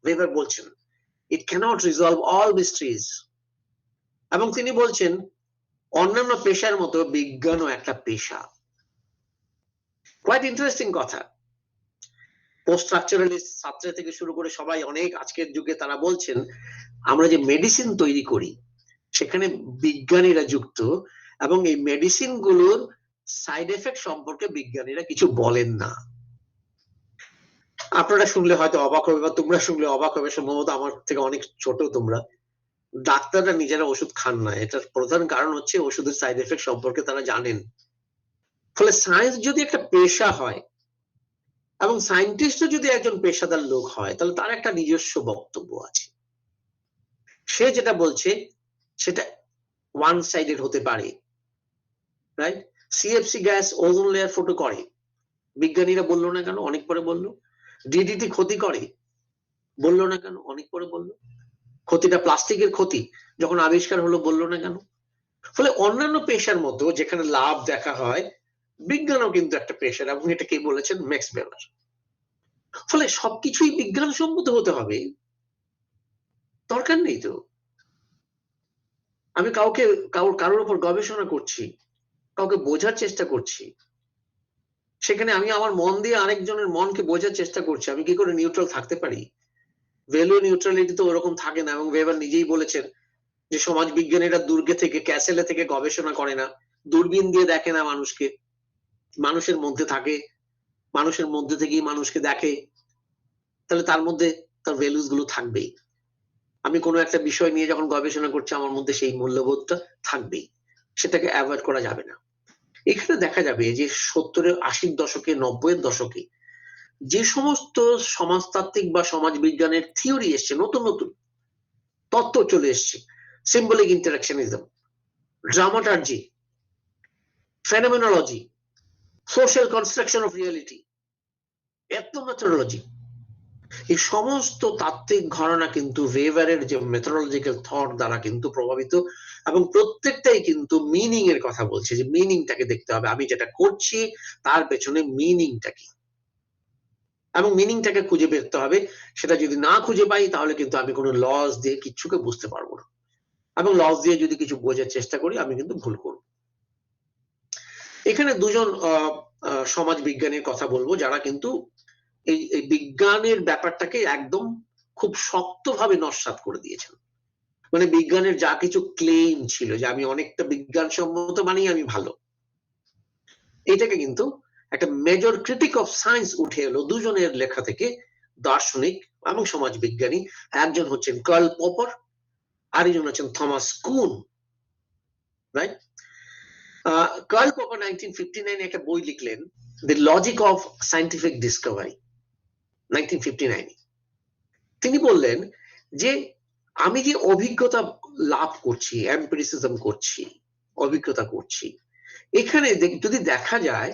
ভেবার বলছেন ইট ক্যানট রিজলভ অল মিস্ট্রিজ, এবং তিনি বলছেন অন্যান্য পেশার মতো বিজ্ঞানও একটা পেশা। কোয়াইট ইন্টারেস্টিং কথা। পোস্ট স্ট্রাকচারালিস্ট ছাত্র থেকে শুরু করে সবাই অনেক আজকের যুগে তারা বলছেন আমরা যে মেডিসিন তৈরি করি সেখানে বিজ্ঞানীরা যুক্ত, এবং এই মেডিসিন গুলোর সাইড এফেক্ট সম্পর্কে বিজ্ঞানীরা কিছু বলেন না। আপনারা শুনলে হয়তো অবাক হবে, বা তোমরা শুনলে অবাক হবে, সম্ভবত আমার থেকে অনেক ছোট তোমরা। ডাক্তাররা নিজেরা ওষুধ খান না, এটার প্রধান কারণ হচ্ছে ওষুধের সাইড এফেক্ট সম্পর্কে তারা জানেন। ফলে সায়েন্স যদি একটা পেশা হয় এবং সায়েন্টিস্টও যদি একজন পেশাদার লোক হয়, তাহলে তার একটা নিজস্ব বক্তব্য আছে। সে যেটা বলছে সেটা ওয়ান সাইডেড হতে পারে, right? CFC gas ozone layer ফুটো করে, বিজ্ঞানীরা বললো না কেন, অনেক পরে বললো। ডিডিটি ক্ষতি করে, বললো না কেন, অনেক পরে বললো। ক্ষতিটা প্লাস্টিকের ক্ষতি, যখন আবিষ্কার হলো বললো না কেন। ফলে অন্যান্য পেশার মতো যেখানে লাভ দেখা হয়, বিজ্ঞানও কিন্তু একটা পেশার, এবং এটা কে বলেছেন? Max weber. ফলে সবকিছুই বিজ্ঞানসম্মত হতে হবে দরকার নেই তো। আমি কারোর উপর গবেষণা করছি, কাউকে বোঝার চেষ্টা করছি, সেখানে আমি আমার মন দিয়ে আরেকজনের মনকে বোঝার চেষ্টা করছি, আমি কি করে নিউট্রাল থাকতে পারি? ভ্যালু নিউট্রালিটি তো ওরকম থাকে না, এবং ওয়েবার নিজেই বলেছেন যে সমাজ বিজ্ঞানীরা দুর্গে থেকে, ক্যাসেলে থেকে গবেষণা করে না, দূরবীন দিয়ে দেখে না মানুষকে, মানুষের মধ্যে থাকে, মানুষের মধ্যে থেকেই মানুষকে দেখে, তাহলে তার মধ্যে তার ভ্যালুস গুলো থাকবেই। আমি কোনো একটা বিষয় নিয়ে যখন গবেষণা করছি, আমার মধ্যে সেই মূল্যবোধটা থাকবেই, সেটাকে অ্যাভয়েড করা যাবে না। এখানে দেখা যাবে যে 70-এর 80-র দশকে, 90-এর দশকে যে সমস্ত সমাজতাত্ত্বিক বা সমাজ বিজ্ঞানের থিওরি এসছে, নতুন নতুন তত্ত্ব চলে এসছে, symbolic interactionism, dramaturgy, phenomenology, social construction of reality, ethnomethodology, এই সমস্ত তাত্ত্বিক ঘরানা কিন্তু ওয়েবারের যে মেথোডোলজিক্যাল থট দ্বারা কিন্তু প্রভাবিত, এবং প্রত্যেকটাই কিন্তু মিনিং এর কথা বলছে, যে মিনিংটাকে দেখতে হবে, আমি যেটা করছি তার পেছনে মিনিংটা কি, এবং মিনিংটাকে খুঁজে পেতে হবে। সেটা যদি না খুঁজে পাই, তাহলে কিন্তু আমি কোনো লস দিয়ে কিচ্ছুকে বুঝতে পারবো না, এবং লস দিয়ে যদি কিছু বোঝার চেষ্টা করি, আমি কিন্তু ভুল করব। এখানে দুজন সমাজ বিজ্ঞানীর কথা বলবো, যারা কিন্তু এই বিজ্ঞানের ব্যাপারটাকে একদম খুব শক্তভাবে নস্যাৎ করে দিয়েছেন। মানে বিজ্ঞানের যা কিছু ক্লেম ছিল যে আমি অনেকটা বিজ্ঞানসম্মত মানেই আমি ভালো, এটাকে কিন্তু একটা মেজর ক্রিটিক অফ সায়েন্স উঠে এলো দুজনের লেখা থেকে, দার্শনিক এবং সমাজ বিজ্ঞানী। একজন হচ্ছেন কার্ল পপার, আরেকজন হচ্ছেন থমাস কুন, রাইট? কার্ল পপার 1959 একটা বই লিখলেন, the logic of scientific Discovery, 1959। তিনি বললেন যে আমি যে অভিজ্ঞতা লাভ করছি, এম্পিরিসিজম করছি, অভিজ্ঞতা করছি, এখানে যদি দেখা যায়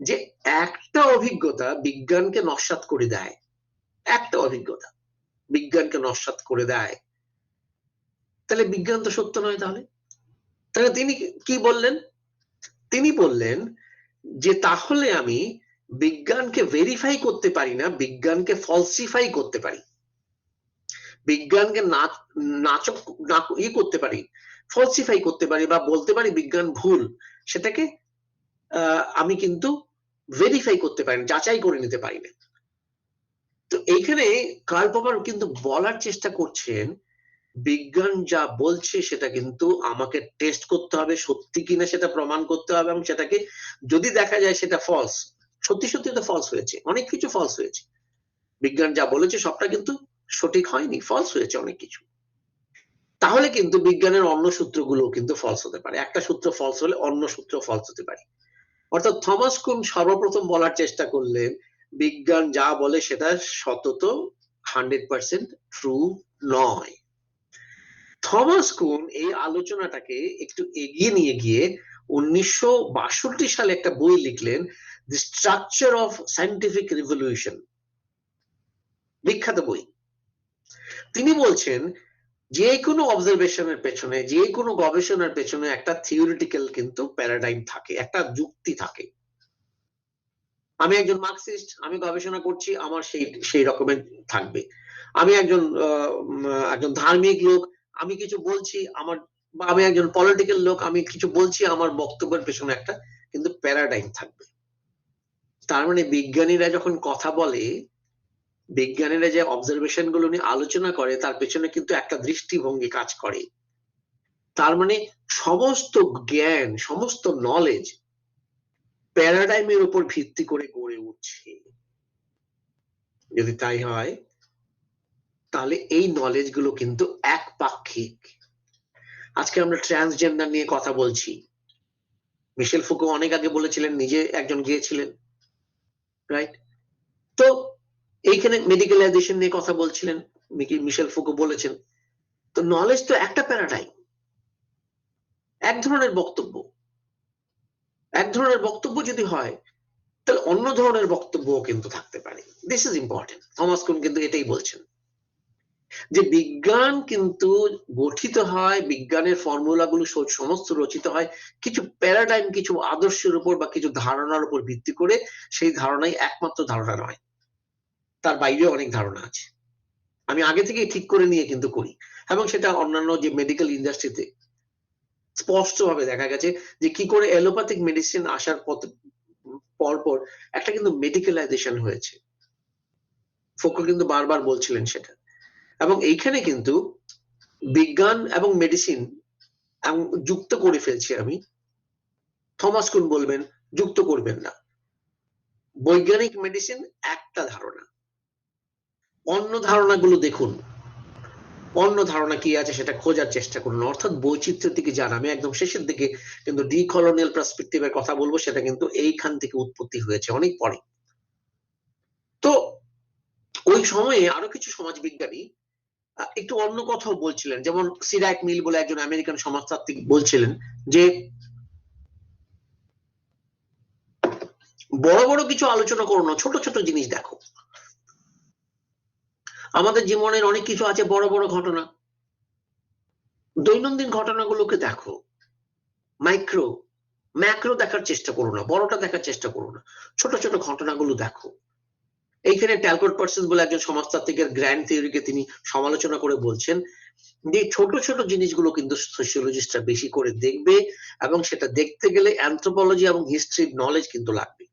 যে একটা অভিজ্ঞতা বিজ্ঞানকে নস্যাৎ করে দেয়, একটা অভিজ্ঞতা বিজ্ঞানকে নস্যাৎ করে দেয়, তাহলে বিজ্ঞান তো সত্য নয়। তাহলে তাহলে তিনি কি বললেন? তিনি বললেন যে তাহলে আমি বিজ্ঞানকে ভেরিফাই করতে পারি না, বিজ্ঞানকে ফলসিফাই করতে পারি, বিজ্ঞানকে নাচক করতে পারি, ফলসিফাই করতে পারি, বা বলতে পারি বিজ্ঞান ভুল, সেটাকে আমি কিন্তু ভেরিফাই করতে পারি, যাচাই করে নিতে পারি না। তো এইখানে কার্ল পপার কিন্তু বলার চেষ্টা করছেন, বিজ্ঞান যা বলছে সেটা কিন্তু আমাকে টেস্ট করতে হবে, সত্যি কিনা সেটা প্রমাণ করতে হবে, এবং সেটাকে যদি দেখা যায় সেটা ফলস, সত্যি সত্যি তো ফলস হয়েছে, অনেক কিছু ফলস হয়েছে, বিজ্ঞান যা বলেছে সবটা কিন্তু সঠিক হয়নি, ফলস হয়েছে অনেক কিছু, তাহলে কিন্তু বিজ্ঞানের অন্য সূত্রগুলো কিন্তু ফলস হতে পারে, একটা সূত্র ফলস হলে অন্য সূত্র ফলস হতে পারে। অর্থাৎ থমাস কুন সর্বপ্রথম বলার চেষ্টা করলেন, বিজ্ঞান যা বলে সেটা সতত 100% ট্রু নয়। থমাস কুন এই আলোচনাটাকে একটু এগিয়ে নিয়ে গিয়ে 1962 সালে একটা বই লিখলেন, দি স্ট্রাকচার অফ সায়েন্টিফিক রিভলিউশন, বিখ্যাত বই। তিনি বলছেন যে কোনো অবজারভেশনের পেছনে, যে কোনো গবেষণার পেছনে একটা থিওরিটিক্যাল কিন্তু প্যারাডাইম থাকে, একটা যুক্তি থাকে। আমি একজন মার্কসিস্ট, আমি গবেষণা করছি, আমার সেই রকমের থাকবে। আমি একজন ধার্মিক লোক, আমি কিছু বলছি, বা আমি একজন পলিটিক্যাল লোক, আমি কিছু বলছি, আমার বক্তব্যের পেছনে একটা কিন্তু প্যারাডাইম থাকবে। তার মানে বিজ্ঞানীরা যখন কথা বলে, বিজ্ঞানীরা যে অবজারভেশন গুলো নিয়ে আলোচনা করে, তার পেছনে কিন্তু একটা দৃষ্টিভঙ্গি কাজ করে। তার মানে সমস্ত জ্ঞান, সমস্ত নলেজ প্যারাডাইমের উপর ভিত্তি করে গড়ে উঠছে। যদি তাই হয়, তাহলে এই নলেজ গুলো কিন্তু একপাক্ষিক। আজকে আমরা ট্রান্সজেন্ডার নিয়ে কথা বলছি, মিশেল ফুকো অনেক আগে বলেছিলেন, নিজে একজন গিয়েছিলেন, রাইট? তো এইখানে মেডিকেলাইজেশন নিয়ে কথা বলছিলেন, মিশেল ফুকো বলেছেন। তো নলেজ তো একটা প্যারাডাইম, এক ধরনের বক্তব্য। এক ধরনের বক্তব্য যদি হয় তাহলে অন্য ধরনের বক্তব্যও কিন্তু থাকতে পারে। This is important. থমাস কুন কিন্তু এটাই বলছেন যে বিজ্ঞান কিন্তু গঠিত হয়, বিজ্ঞানের ফর্মুলাগুলো সমস্ত রচিত হয় কিছু প্যারাডাইম, কিছু আদর্শের উপর বা কিছু ধারণার উপর ভিত্তি করে। সেই ধারণাই একমাত্র ধারণা নয়, তার বাইরেও অনেক ধারণা আছে। আমি আগে থেকেই ঠিক করে নিয়ে কিন্তু করি, এবং সেটা অন্যান্য যে মেডিকেল ইন্ডাস্ট্রিতে স্পষ্টভাবে দেখা গেছে যে কি করে অ্যালোপ্যাথিক মেডিসিন আসার পর একটা কিন্তু মেডিকেলাইজেশন হয়েছে। ফোকো কিন্তু বারবার বলছিলেন সেটা। এবং এইখানে কিন্তু বিজ্ঞান এবং মেডিসিন যুক্ত করে ফেলছি আমি। থমাস কুন বলবেন যুক্ত করবেন না। বৈজ্ঞানিক মেডিসিন একটা ধারণা, অন্য ধারণাগুলো দেখুন, অন্য ধারণা কি আছে সেটা খোঁজার চেষ্টা করুন, অর্থাৎ বৈচিত্র্যের দিকে যান। আমি একদম শেষের দিকে কিন্তু ডিকলোনিয়াল পার্সপেক্টিভের কথা বলবো, সেটা কিন্তু এইখান থেকে উৎপত্তি হয়েছে অনেক পরে। তো ওই সময়ে আরো কিছু সমাজবিজ্ঞানী একটু অন্য কথাও বলছিলেন, যেমন সিরাক মিল বলে একজন আমেরিকান সমাজতাত্ত্বিক বলছিলেন যে বড় বড় কিছু আলোচনা করো না, ছোট ছোট জিনিস দেখো। আমাদের জীবনের অনেক কিছু আছে, বড় বড় ঘটনা, দৈনন্দিন ঘটনাগুলোকে দেখো, মাইক্রো ম্যাক্রো দেখার চেষ্টা করো না, বড়টা দেখার চেষ্টা করো না, ছোট ছোট ঘটনাগুলো দেখো। এইখানে ট্যালকট পার্সন বলে একজন সমাজতাত্ত্বিকের গ্র্যান্ড থিওরিকে তিনি সমালোচনা করে বলছেন যে ছোট ছোট জিনিসগুলো কিন্তু সোশিওলজিস্টরা বেশি করে দেখবে, এবং সেটা দেখতে গেলে অ্যানথ্রোপোলজি এবং হিস্ট্রির নলেজ কিন্তু লাগবে।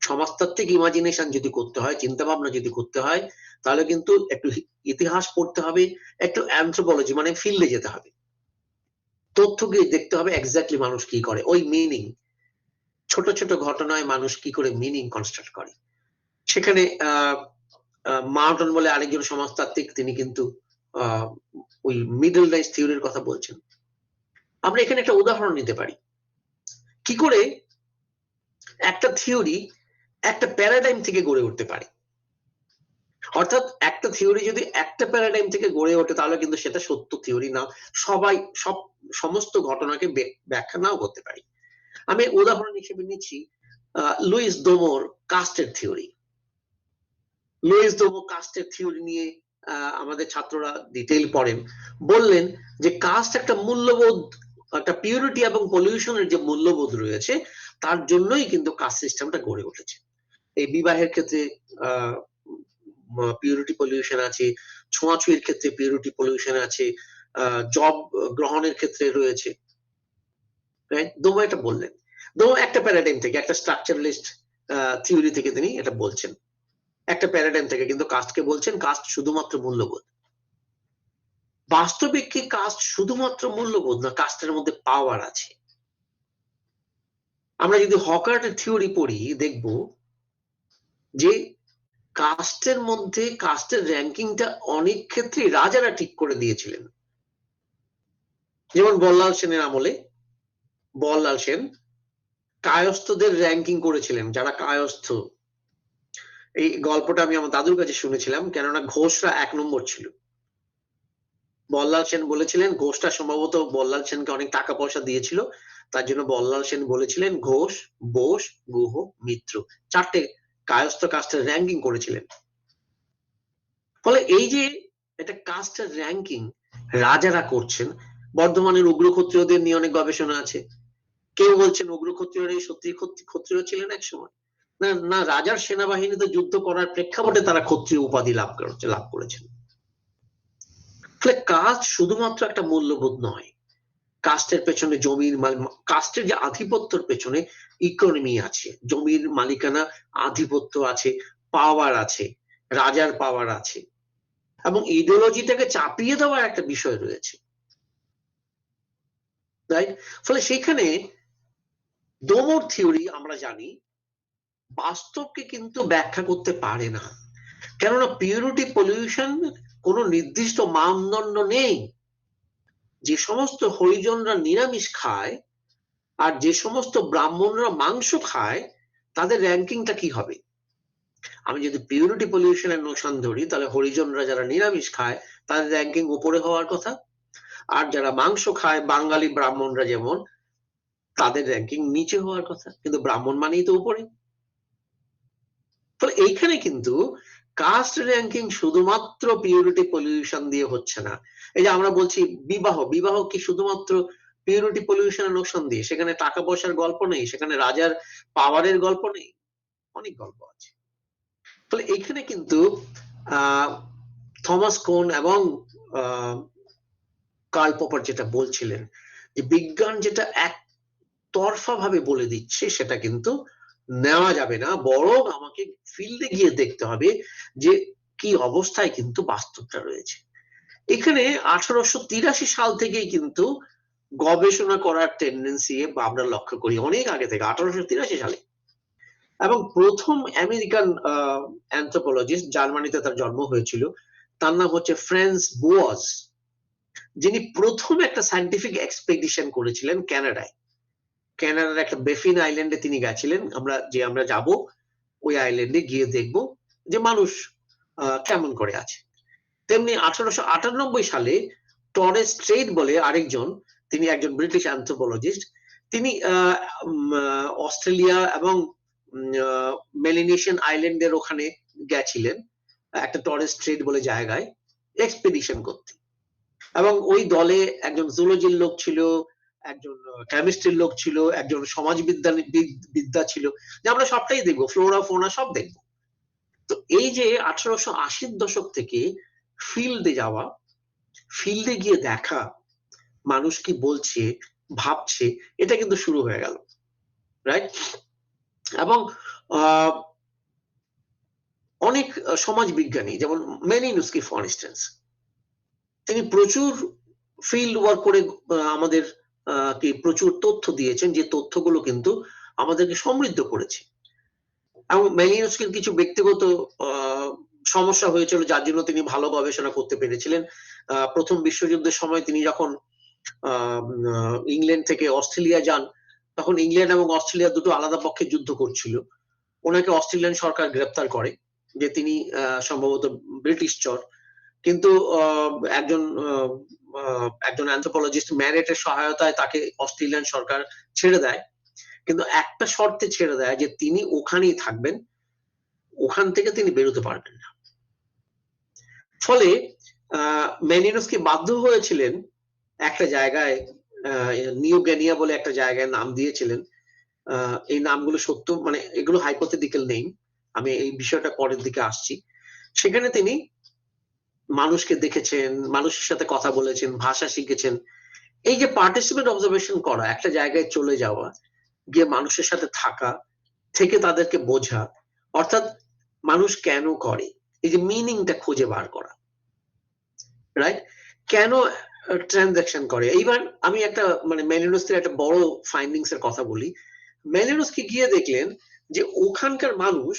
সমাজতাত্ত্বিক ইমাজিনেশন যদি করতে হয়, চিন্তা ভাবনা যদি করতে হয়, তাহলে কিন্তু একটু ইতিহাস পড়তে হবে, একটু অ্যানথ্রোপোলজি মানে ফিল্ডে যেতে হবে, তথ্যকে দেখতে হবে এক্স্যাক্টলি মানুষ কি করে, ওই মিনিং, ছোট ছোট ঘটনায় মানুষ কি করে মিনিং কনস্ট্রাক্ট করে। সেখানে মার্টন বলে আরেকজন সমাজতাত্ত্বিক, তিনি কিন্তু ওই মিডল রাইজ থিওরির কথা বলছেন। আমরা এখানে একটা উদাহরণ নিতে পারি, কি করে একটা থিওরি একটা প্যারাডাইম থেকে গড়ে উঠতে পারে। অর্থাৎ একটা থিওরি যদি একটা প্যারাডাইম থেকে গড়ে ওঠে তাহলে কিন্তু সেটা সত্য থিওরি না, সমস্ত ঘটনাকে ব্যাখ্যা নাও করতে পারি। আমি উদাহরণ হিসেবে নিচ্ছি লুইস দোমোর কাস্টের থিওরি। লুইস দোমো কাস্টের থিওরি নিয়ে আমাদের ছাত্ররা ডিটেইল পড়েন। বললেন যে কাস্ট একটা মূল্যবোধ, একটা পিউরিটি এবং পলিউশনের যে মূল্যবোধ রয়েছে, তার জন্যই কিন্তু কাস্ট সিস্টেমটা গড়ে উঠেছে। এই বিবাহের ক্ষেত্রে পিউরিটি পলিউশন আছে, ছোঁয়াছুঁয়ির ক্ষেত্রে পিউরিটি পলিউশন আছে, জব গ্রহণের ক্ষেত্রে রয়েছে। দোমো এটা বললেন। দোমো একটা প্যারাডাইম থেকে, একটা স্ট্রাকচারালিস্ট থিওরি থেকে তিনি এটা বলছেন, একটা প্যারাডাইম থেকে, কিন্তু কাস্টকে বলছেন কাস্ট শুধুমাত্র মূল্যবোধ। বাস্তবিক কি কাস্ট শুধুমাত্র মূল্যবোধ না, কাস্টের মধ্যে পাওয়ার আছে। আমরা যদি হকার্টের থিওরি পড়ি দেখব যে কাস্টের মধ্যে কাস্টের র্যাঙ্কিংটা অনেক ক্ষেত্রে রাজারা ঠিক করে দিয়েছিলেন। যেমন বল্লাল সেনের আমলে বল্লাল সেন কায়স্থদের র্যাঙ্কিং করেছিলেন, যারা কায়স্থ। এই গল্পটা আমি আমার দাদুর কাছে শুনেছিলাম, কেননা ঘোষরা 1 নম্বর ছিল। বল্লাল সেন বলেছিলেন, ঘোষটা সম্ভবত বল্লাল সেনকে অনেক টাকা পয়সা দিয়েছিল, তার জন্য বল্লাল সেন বলেছিলেন ঘোষ, বোস, গুহ, মিত্র 4টে কায়স্থ কাস্টের র্যাঙ্কিং করেছিলেন। ফলে এই যে এটা কাস্টের র্যাঙ্কিং রাজারা করছেন। বর্ধমানের উগ্র ক্ষত্রিয়দের নিয়ে অনেক গবেষণা আছে। কেউ বলছেন উগ্র ক্ষত্রিয়রাই সত্যি ক্ষত্রিয় ছিলেন এক সময়, না না, রাজার সেনাবাহিনীতে যুদ্ধ করার প্রেক্ষাপটে তারা ক্ষত্রিয় উপাধি লাভ করেছেন। ফলে কাস্ট শুধুমাত্র একটা মূল্যবোধ নয়, কাস্টের পেছনে জমির কাস্টের যে আধিপত্যের পেছনে ইকোনমি আছে, জমির মালিকানা, আধিপত্য আছে, পাওয়ার আছে, রাজার পাওয়ার আছে, এবং ইডিওলজিটাকে চাপিয়ে দেওয়ার একটা বিষয় রয়েছে। রাইট? ফলে সেখানে দোমোর থিওরি আমরা জানি বাস্তবকে কিন্তু ব্যাখ্যা করতে পারে না, কেননা পিউরিটি পলিউশন কোনো নির্দিষ্ট মানদণ্ড নেই। যে সমস্ত হরিজনরা নিরামিষ খায় আর যে সমস্ত ব্রাহ্মণরা মাংস খায়, তাদের র্যাঙ্কিংটা কি হবে? আমি যদি পিউরিটি পলিউশনের নোশন ধরি, তাহলে হরিজনরা যারা নিরামিষ খায় তাদের র্যাঙ্কিং উপরে হওয়ার কথা, আর যারা মাংস খায় বাঙালি ব্রাহ্মণরা যেমন, তাদের র্যাঙ্কিং নিচে হওয়ার কথা, কিন্তু ব্রাহ্মণ মানেই তো উপরে। ফলে এইখানে কিন্তু কাস্ট র্যাঙ্কিং শুধুমাত্র পিউরিটি পলিউশন দিয়ে হচ্ছে না। এই যে আমরা বলছি বিবাহ কি শুধুমাত্র পিউরিটি পলিউশনের নোশন দিয়ে? সেখানে টাকা পয়সার গল্প নেই, সেখানে রাজার পাওয়ারের গল্প নেই, অনেক গল্প আছে। ফলে এইখানে কিন্তু থমাস কোন এবং কার্ল পপার যেটা বলছিলেন যে বিজ্ঞান যেটা একতরফা ভাবে বলে দিচ্ছে সেটা কিন্তু নেওয়া যাবে না, বরং আমাকে ফিল্ডে গিয়ে দেখতে হবে যে কি অবস্থায় কিন্তু বাস্তবটা রয়েছে। এখানে 1883 সাল থেকেই কিন্তু গবেষণা করার টেন্ডেন্সি আমরা লক্ষ্য করি, অনেক আগে থেকে 1883 সালে। এবং প্রথম আমেরিকান অ্যানথ্রোপোলজিস্ট, জার্মানিতে তার জন্ম হয়েছিল, তার নাম হচ্ছে ফ্রান্স বোয়াজ, যিনি প্রথম একটা সায়েন্টিফিক এক্সপেডিশন করেছিলেন কানাডায়। কানাডার একটা বেফিন আইল্যান্ডে তিনি গেছিলেন। আমরা যাব ওই আইল্যান্ডে গিয়ে দেখব যে মানুষ কেমন করে আছে। তেমনি 1898 সালে টরেস স্ট্রেইট বলে আরেকজন, তিনি একজন ব্রিটিশ অ্যানথ্রোপোলজিস্ট, তিনি অস্ট্রেলিয়া এবং মেলিনেশিয়ান আইল্যান্ডের ওখানে গেছিলেন একটা টরেস স্ট্রেইট বলে জায়গায় এক্সপেডিশন করতে। এবং ওই দলে একজন জুলজির লোক ছিল, একজন কেমিস্ট্রির লোক ছিল, একজন বিদ্যা ছিল, যে আমরা সবটাই দেখবো, ফ্লোরা ফোনা সব দেখবো। তো এই যে 1880 দশক থেকে ফিল্ডে যাওয়া, ফিল্ডে গিয়ে দেখা মানুষ কি বলছে ভাবছে, এটা কিন্তু শুরু হয়ে গেল, রাইট? এবং অনেক সমাজ বিজ্ঞানী যেমন মেলিনস্কি ফর ইনস্টেন্স, তিনি প্রচুর ফিল্ড ওয়ার্ক করে আমাদের কি প্রচুর তথ্য দিয়েছেন, যে তথ্যগুলো কিন্তু আমাদেরকে সমৃদ্ধ করেছে। এবং মেলিনস্কির কিছু ব্যক্তিগত সমস্যা হয়েছিল, যার জন্য তিনি ভালো গবেষণা করতে পেরেছিলেন। প্রথম বিশ্বযুদ্ধের সময় তিনি যখন ইংল্যান্ড থেকে অস্ট্রেলিয়া যান, তখন ইংল্যান্ড এবং অস্ট্রেলিয়া দুটো আলাদা পক্ষে যুদ্ধ করছিল। ওনাকে অস্ট্রেলিয়ান সরকার গ্রেপ্তার করে, যে তিনি সম্ভবত ব্রিটিশ চর। কিন্তু একজন অ্যানথ্রোপোলজিস্ট ম্যারেটের সহায়তায় তাকে অস্ট্রেলিয়ান সরকার ছেড়ে দেয়, কিন্তু একটা শর্তে ছেড়ে দেয় যে তিনি ওখানেই থাকবেন, ওখান থেকে তিনি বেরোতে পারবেন না। ফলে মেলিনস্কি বাধ্য হয়েছিলেন একটা জায়গায়, নিউ গিনিয়া বলে একটা জায়গায় নাম দিয়েছিলেন। এই নামগুলো সত্য, মানে এগুলো হাইপোথেটিক্যাল নেই, আমি এই বিষয়টা পরের দিকে আসছি। সেখানে তিনি মানুষকে দেখেছেন, মানুষের সাথে কথা বলেছেন, ভাষা শিখেছেন। এই যে পার্টিসিপেন্ট অবজারভেশন করা, একটা জায়গায় চলে যাওয়া, গিয়ে মানুষের সাথে থাকা, থেকে তাদেরকে বোঝা, অর্থাৎ মানুষ কেন করে, এই যে মিনিংটা খুঁজে বার করা, রাইট? কেন ট্রানজাকশন করে। এইবার আমি একটা মানে মেলিনস্কির একটা বড় ফাইন্ডিংস এর কথা বলি। মেলিনস্কি গিয়ে দেখলেন যে ওখানকার মানুষ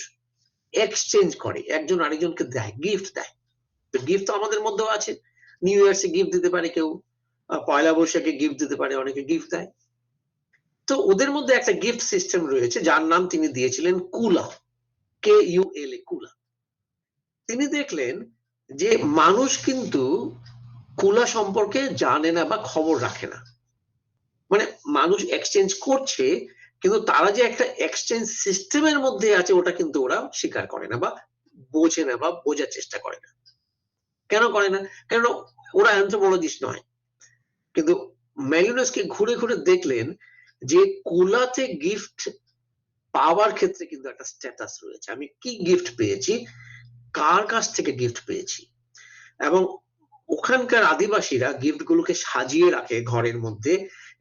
এক্সচেঞ্জ করে, একজন আরেকজনকে দেয়, গিফট দেয়। তো গিফট তো আমাদের মধ্যেও আছে, নিউ ইয়ার্সে গিফট দিতে পারে কেউ, পয়লা বৈশাখে গিফট দিতে পারে, অনেকে গিফট দেয়। তো ওদের মধ্যে একটা গিফট সিস্টেম রয়েছে, যার নাম তিনি দিয়েছিলেন কুলা, KULA, কুলা। তিনি দেখলেন যে মানুষ কিন্তু কুলা সম্পর্কে জানে না বা খবর রাখে না। মানে মানুষ এক্সচেঞ্জ করছে, কিন্তু তারা যে একটা এক্সচেঞ্জ সিস্টেমের মধ্যে আছে ওটা কিন্তু ওরা স্বীকার করে না বা বোঝে না বা বোঝার চেষ্টা করে না। কেন করে না? কেন? ওরা অ্যানথ্রোপোলজিস্ট নয়। কিন্তু মেলিনস্কি ঘুরে ঘুরে দেখলেন যে কুলাতে গিফট পাওয়ার ক্ষেত্রে কিন্তু একটা স্ট্যাটাস রয়েছে। আমি কি গিফট পেয়েছি, কার কাছ থেকে গিফট পেয়েছি, এবং ওখানকার আদিবাসীরা গিফট গুলোকে সাজিয়ে রাখে ঘরের মধ্যে,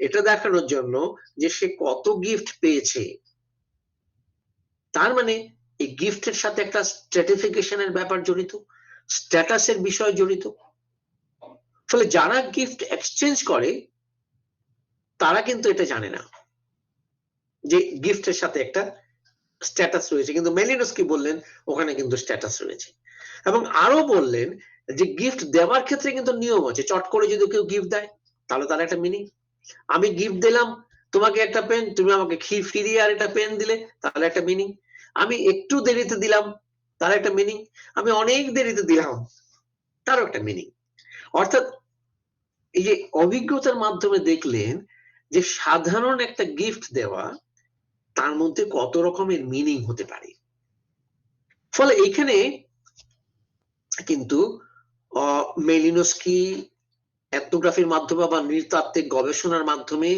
এটা দেখানোর জন্য যে সে কত গিফট পেয়েছে। তার মানে এই গিফটের সাথে একটা স্ট্র্যাটিফিকেশনের ব্যাপার জড়িত, স্ট্যাটাসের বিষয় জড়িত। ফলে যারা গিফট এক্সচেঞ্জ করে তারা কিন্তু এটা জানে না যে গিফটের সাথে একটা স্ট্যাটাস রয়েছে, কিন্তু মেলিনস্কি বললেন ওখানে কিন্তু স্ট্যাটাস রয়েছে। এবং আরো বললেন যে গিফট দেওয়ার ক্ষেত্রে কিন্তু নিয়ম আছে। চট করে যদি কেউ গিফট দেয় তাহলে তার একটা মিনিং। আমি গিফট দিলাম তোমাকে একটা পেন, তুমি আমাকে ফিরিয়ে আর একটা পেন দিলে, তাহলে একটা মিনিং। আমি একটু দেরিতে দিলাম, তার একটা মিনিং। আমি অনেক দেরিতে দিলাম, তারও একটা মিনিং। অর্থাৎ এই যে অভিজ্ঞতার মাধ্যমে দেখলেন যে সাধারণ একটা গিফট দেওয়া তার মধ্যে কত রকমের মিনিং হতে পারে। ফলে এখানে কিন্তু মেলিনস্কি এথনোগ্রাফির মাধ্যমে বা নৃতাত্ত্বিক গবেষণার মাধ্যমে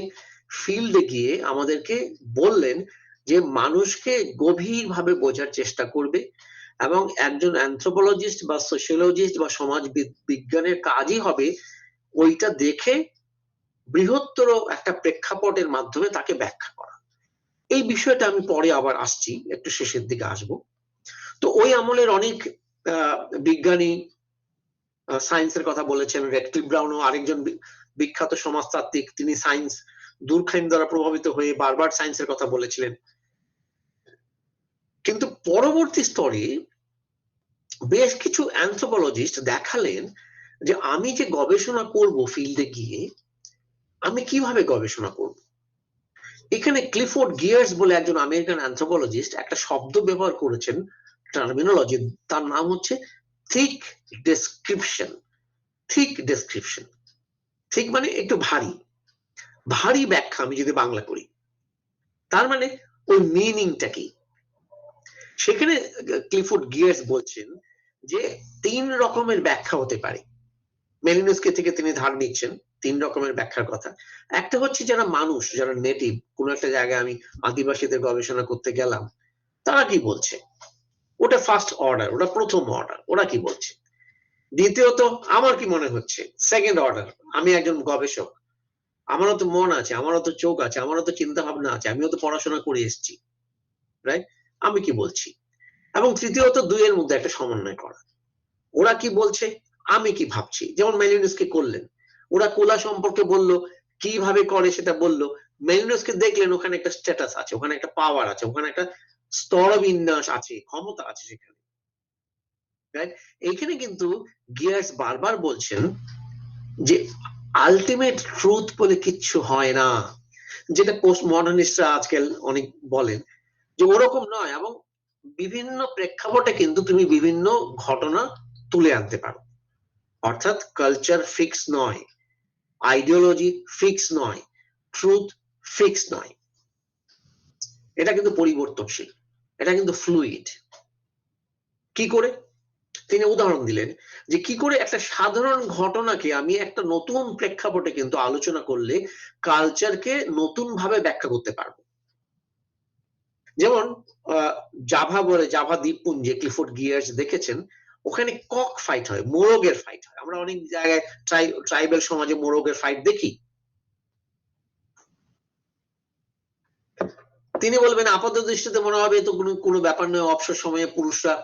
ফিল্ডে গিয়ে আমাদেরকে বললেন যে মানুষকে গভীরভাবে বোঝার চেষ্টা করবে, এবং একজন অ্যানথ্রোপোলজিস্ট বা সোশিওলজিস্ট বা সমাজ বিজ্ঞানের কাজই হবে ওইটা দেখে বৃহত্তর একটা প্রেক্ষাপটের মাধ্যমে তাকে ব্যাখ্যা করা। এই বিষয়টা আমি পরে আবার আসছি, একটু শেষের দিকে আসব। তো ওই আমলের অনেক বিজ্ঞানী সায়েন্সের কথা বলেছেন। রেডক্লিফ ব্রাউনও আরেকজন বিখ্যাত সমাজতাত্ত্বিক, তিনি সায়েন্স দুর্খাইম দ্বারা প্রভাবিত হয়ে বারবার সায়েন্সের কথা বলেছিলেন। কিন্তু পরবর্তী স্তরে বেশ কিছু অ্যানথ্রোপোলজিস্ট দেখালেন যে আমি যে গবেষণা করব ফিল্ডে গিয়ে, আমি কিভাবে গবেষণা করব। এখানে ক্লিফোর্ড গিয়ার্স বলে একজন আমেরিকান অ্যানথ্রোপোলজিস্ট একটা শব্দ ব্যবহার করেছেন, টার্মিনোলজি, তার নাম হচ্ছে thick description. Thick description, thick মানে একটু ভারী, ভারী ব্যাখ্যা আমি যদি বাংলা করি, তার মানে ওই মিনিংটা কি। সেখানে ক্লিফোর্ড গিয়ার্স বলছেন যে 3 রকমের ব্যাখ্যা হতে পারে। মেলিনস্কি থেকে তিনি ধার নিচ্ছেন 3 রকমের ব্যাখ্যার কথা। একটা হচ্ছে যারা মানুষ, যারা নেটিভ, কোন একটা জায়গায় আমি আদিবাসীদের গবেষণা করতে গেলাম, তারা কি বলছে, ওটা ফার্স্ট অর্ডার, ওটা প্রথম অর্ডার, ওরা কি বলছে। দ্বিতীয়ত আমার কি মনে হচ্ছে, সেকেন্ড অর্ডার, আমি একজন গবেষক, আমারও তো মন আছে, আমারও তো চোখ আছে, আমারও তো চিন্তা ভাবনা আছে, আমিও তো পড়াশোনা করে এসেছি, রাইট, আমি কি বলছি। এবং তৃতীয়ত দুইয়ের মধ্যে একটা সমন্বয় করা, ওরা কি বলছে, আমি কি ভাবছি। যেমন মেলিনস্কি করলেন, ওরা কোলা সম্পর্কে বলল, কিভাবে করে সেটা বলল, মেলিনস্কি দেখলেন ওখানে একটা স্ট্যাটাস আছে, ওখানে একটা পাওয়ার আছে, ওখানে একটা স্তরবিন্যাস আছে, ক্ষমতা আছে সেখানে, রাইট। এইখানে কিন্তু গিয়ার্স বারবার বলছেন যে আলটিমেট ট্রুথ বলে কিচ্ছু হয় না, যেটা পোস্ট মডার্নিস্টরা আজকাল অনেক বলেন, যে ওরকম নয়। এবং বিভিন্ন প্রেক্ষাপটে কিন্তু তুমি বিভিন্ন ঘটনা তুলে আনতে পারো, অর্থাৎ কালচার ফিক্স নয়, আইডিওলজি ফিক্স নয়, ট্রুথ ফিক্স নয়, এটা কিন্তু পরিবর্তনশীল, এটা কিন্তু ফ্লুইড। কি করে, তিনি উদাহরণ দিলেন যে কি করে একটা সাধারণ ঘটনাকে আমি একটা নতুন প্রেক্ষাপটে কিন্তু আলোচনা করলে কালচারকে নতুন ভাবে ব্যাখ্যা করতে পারবো। যেমন জাভা বলে, জাভা দ্বীপপুঞ্জে ক্লিফোর্ড গিয়ার্স দেখেছেন ওখানে কক ফাইট হয়, মোরগের ফাইট হয়। আমরা অনেক জায়গায় ট্রাইবাল সমাজে মোরগের ফাইট দেখি। তিনি বলবেন আপাত দৃষ্টিতে মনে হবে তো কোনো ব্যাপার নয়, অবসর সময়ে পুরুষরা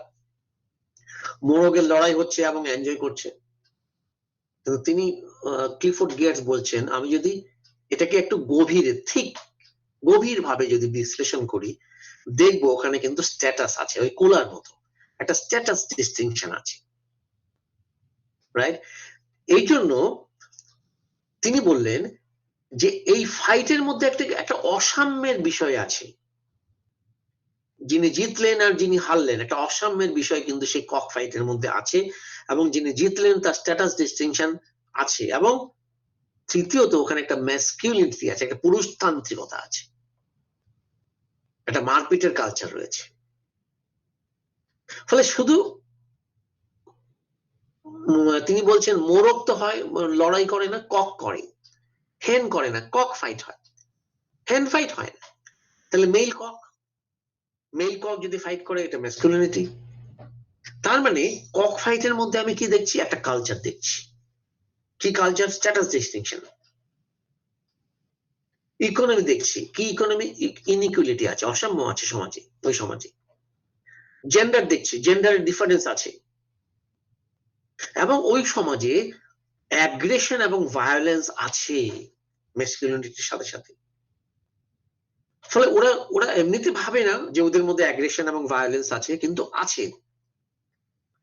মোরগের লড়াই হচ্ছে এবং এনজয় করছে। কিন্তু তিনি ক্লিফোর্ড গিয়ার্স বলছেন আমি যদি এটাকে একটু গভীর ভাবে যদি বিশ্লেষণ করি, দেখবো ওখানে কিন্তু স্ট্যাটাস আছে, ওই কোলার মতো একটা স্ট্যাটাস ডিস্টিংশন আছে, রাইট। এই জন্য তিনি বললেন যে এই ফাইটের মধ্যে একটা অসাম্যের বিষয় আছে, যিনি জিতলেন আর যিনি হারলেন একটা অসাম্যের বিষয় কিন্তু সেই কক ফাইটের মধ্যে আছে, এবং যিনি জিতলেন তার স্ট্যাটাস ডিস্টিংশন আছে, এবং তৃতীয়ত ওখানে একটা ম্যাসকিউলিনিটি আছে, একটা পুরুষতান্ত্রিকতা আছে, একটা মারপিটের কালচার রয়েছে। ফলে শুধু তিনি বলছেন মোরগ তো হয়, লড়াই করে না, কক করে, হেন করে না, কক ফাইট হয়, হেন ফাইট হয় না। তাহলে মেল কক যদি ফাইট করে এটা ম্যাসকুলিনিটি। তার মানে কক ফাইটের মধ্যে আমি কি দেখছি, একটা কালচার দেখছি। কি কালচার, স্ট্যাটাস ডিস্টিংশন। ইকোনমি দেখছি, কি ইকোনমি, ইনইকুয়ালিটি আছে, অসাম্য আছে সমাজে, ওই সমাজে। জেন্ডার দেখছি, জেন্ডারের ডিফারেন্স আছে, এবং ওই সমাজে অ্যাগ্রেশন এবং ভায়োলেন্স আছে ম্যাসকুলিনিটির সাথে সাথে। ফলে ওরা এমনিতে ভাবে না যে ওদের মধ্যে অ্যাগ্রেশন এবং ভায়োলেন্স আছে, কিন্তু আছে।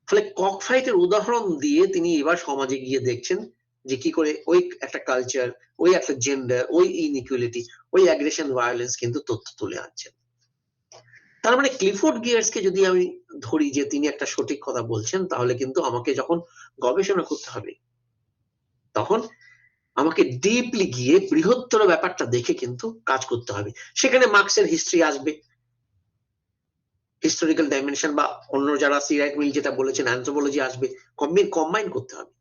ফলে কক ফাইটের উদাহরণ দিয়ে তিনি এবার সমাজে গিয়ে দেখছেন যে কি করে ওই একটা কালচার, ওই একটা জেন্ডার, ওই ইনইকুয়ালিটি, ওই অ্যাগ্রেশন ভায়োলেন্স কিন্তু তথ্য তুলে আনছেন। তার মানে ক্লিফোর্ড গিয়ার্সকে যদি আমি ধরি যে তিনি একটা সঠিক কথা বলছেন, তাহলে কিন্তু আমাকে যখন গবেষণা করতে হবে তখন আমাকে ডিপলি গিয়ে বৃহত্তর ব্যাপারটা দেখে কিন্তু কাজ করতে হবে। সেখানে মার্কসের হিস্ট্রি আসবে, হিস্টোরিক্যাল ডাইমেনশন বা অন্য যারা সিরাইট মিল যেটা বলেছেন অ্যানথ্রোপোলজি আসবে, কম্বাইন করতে হবে।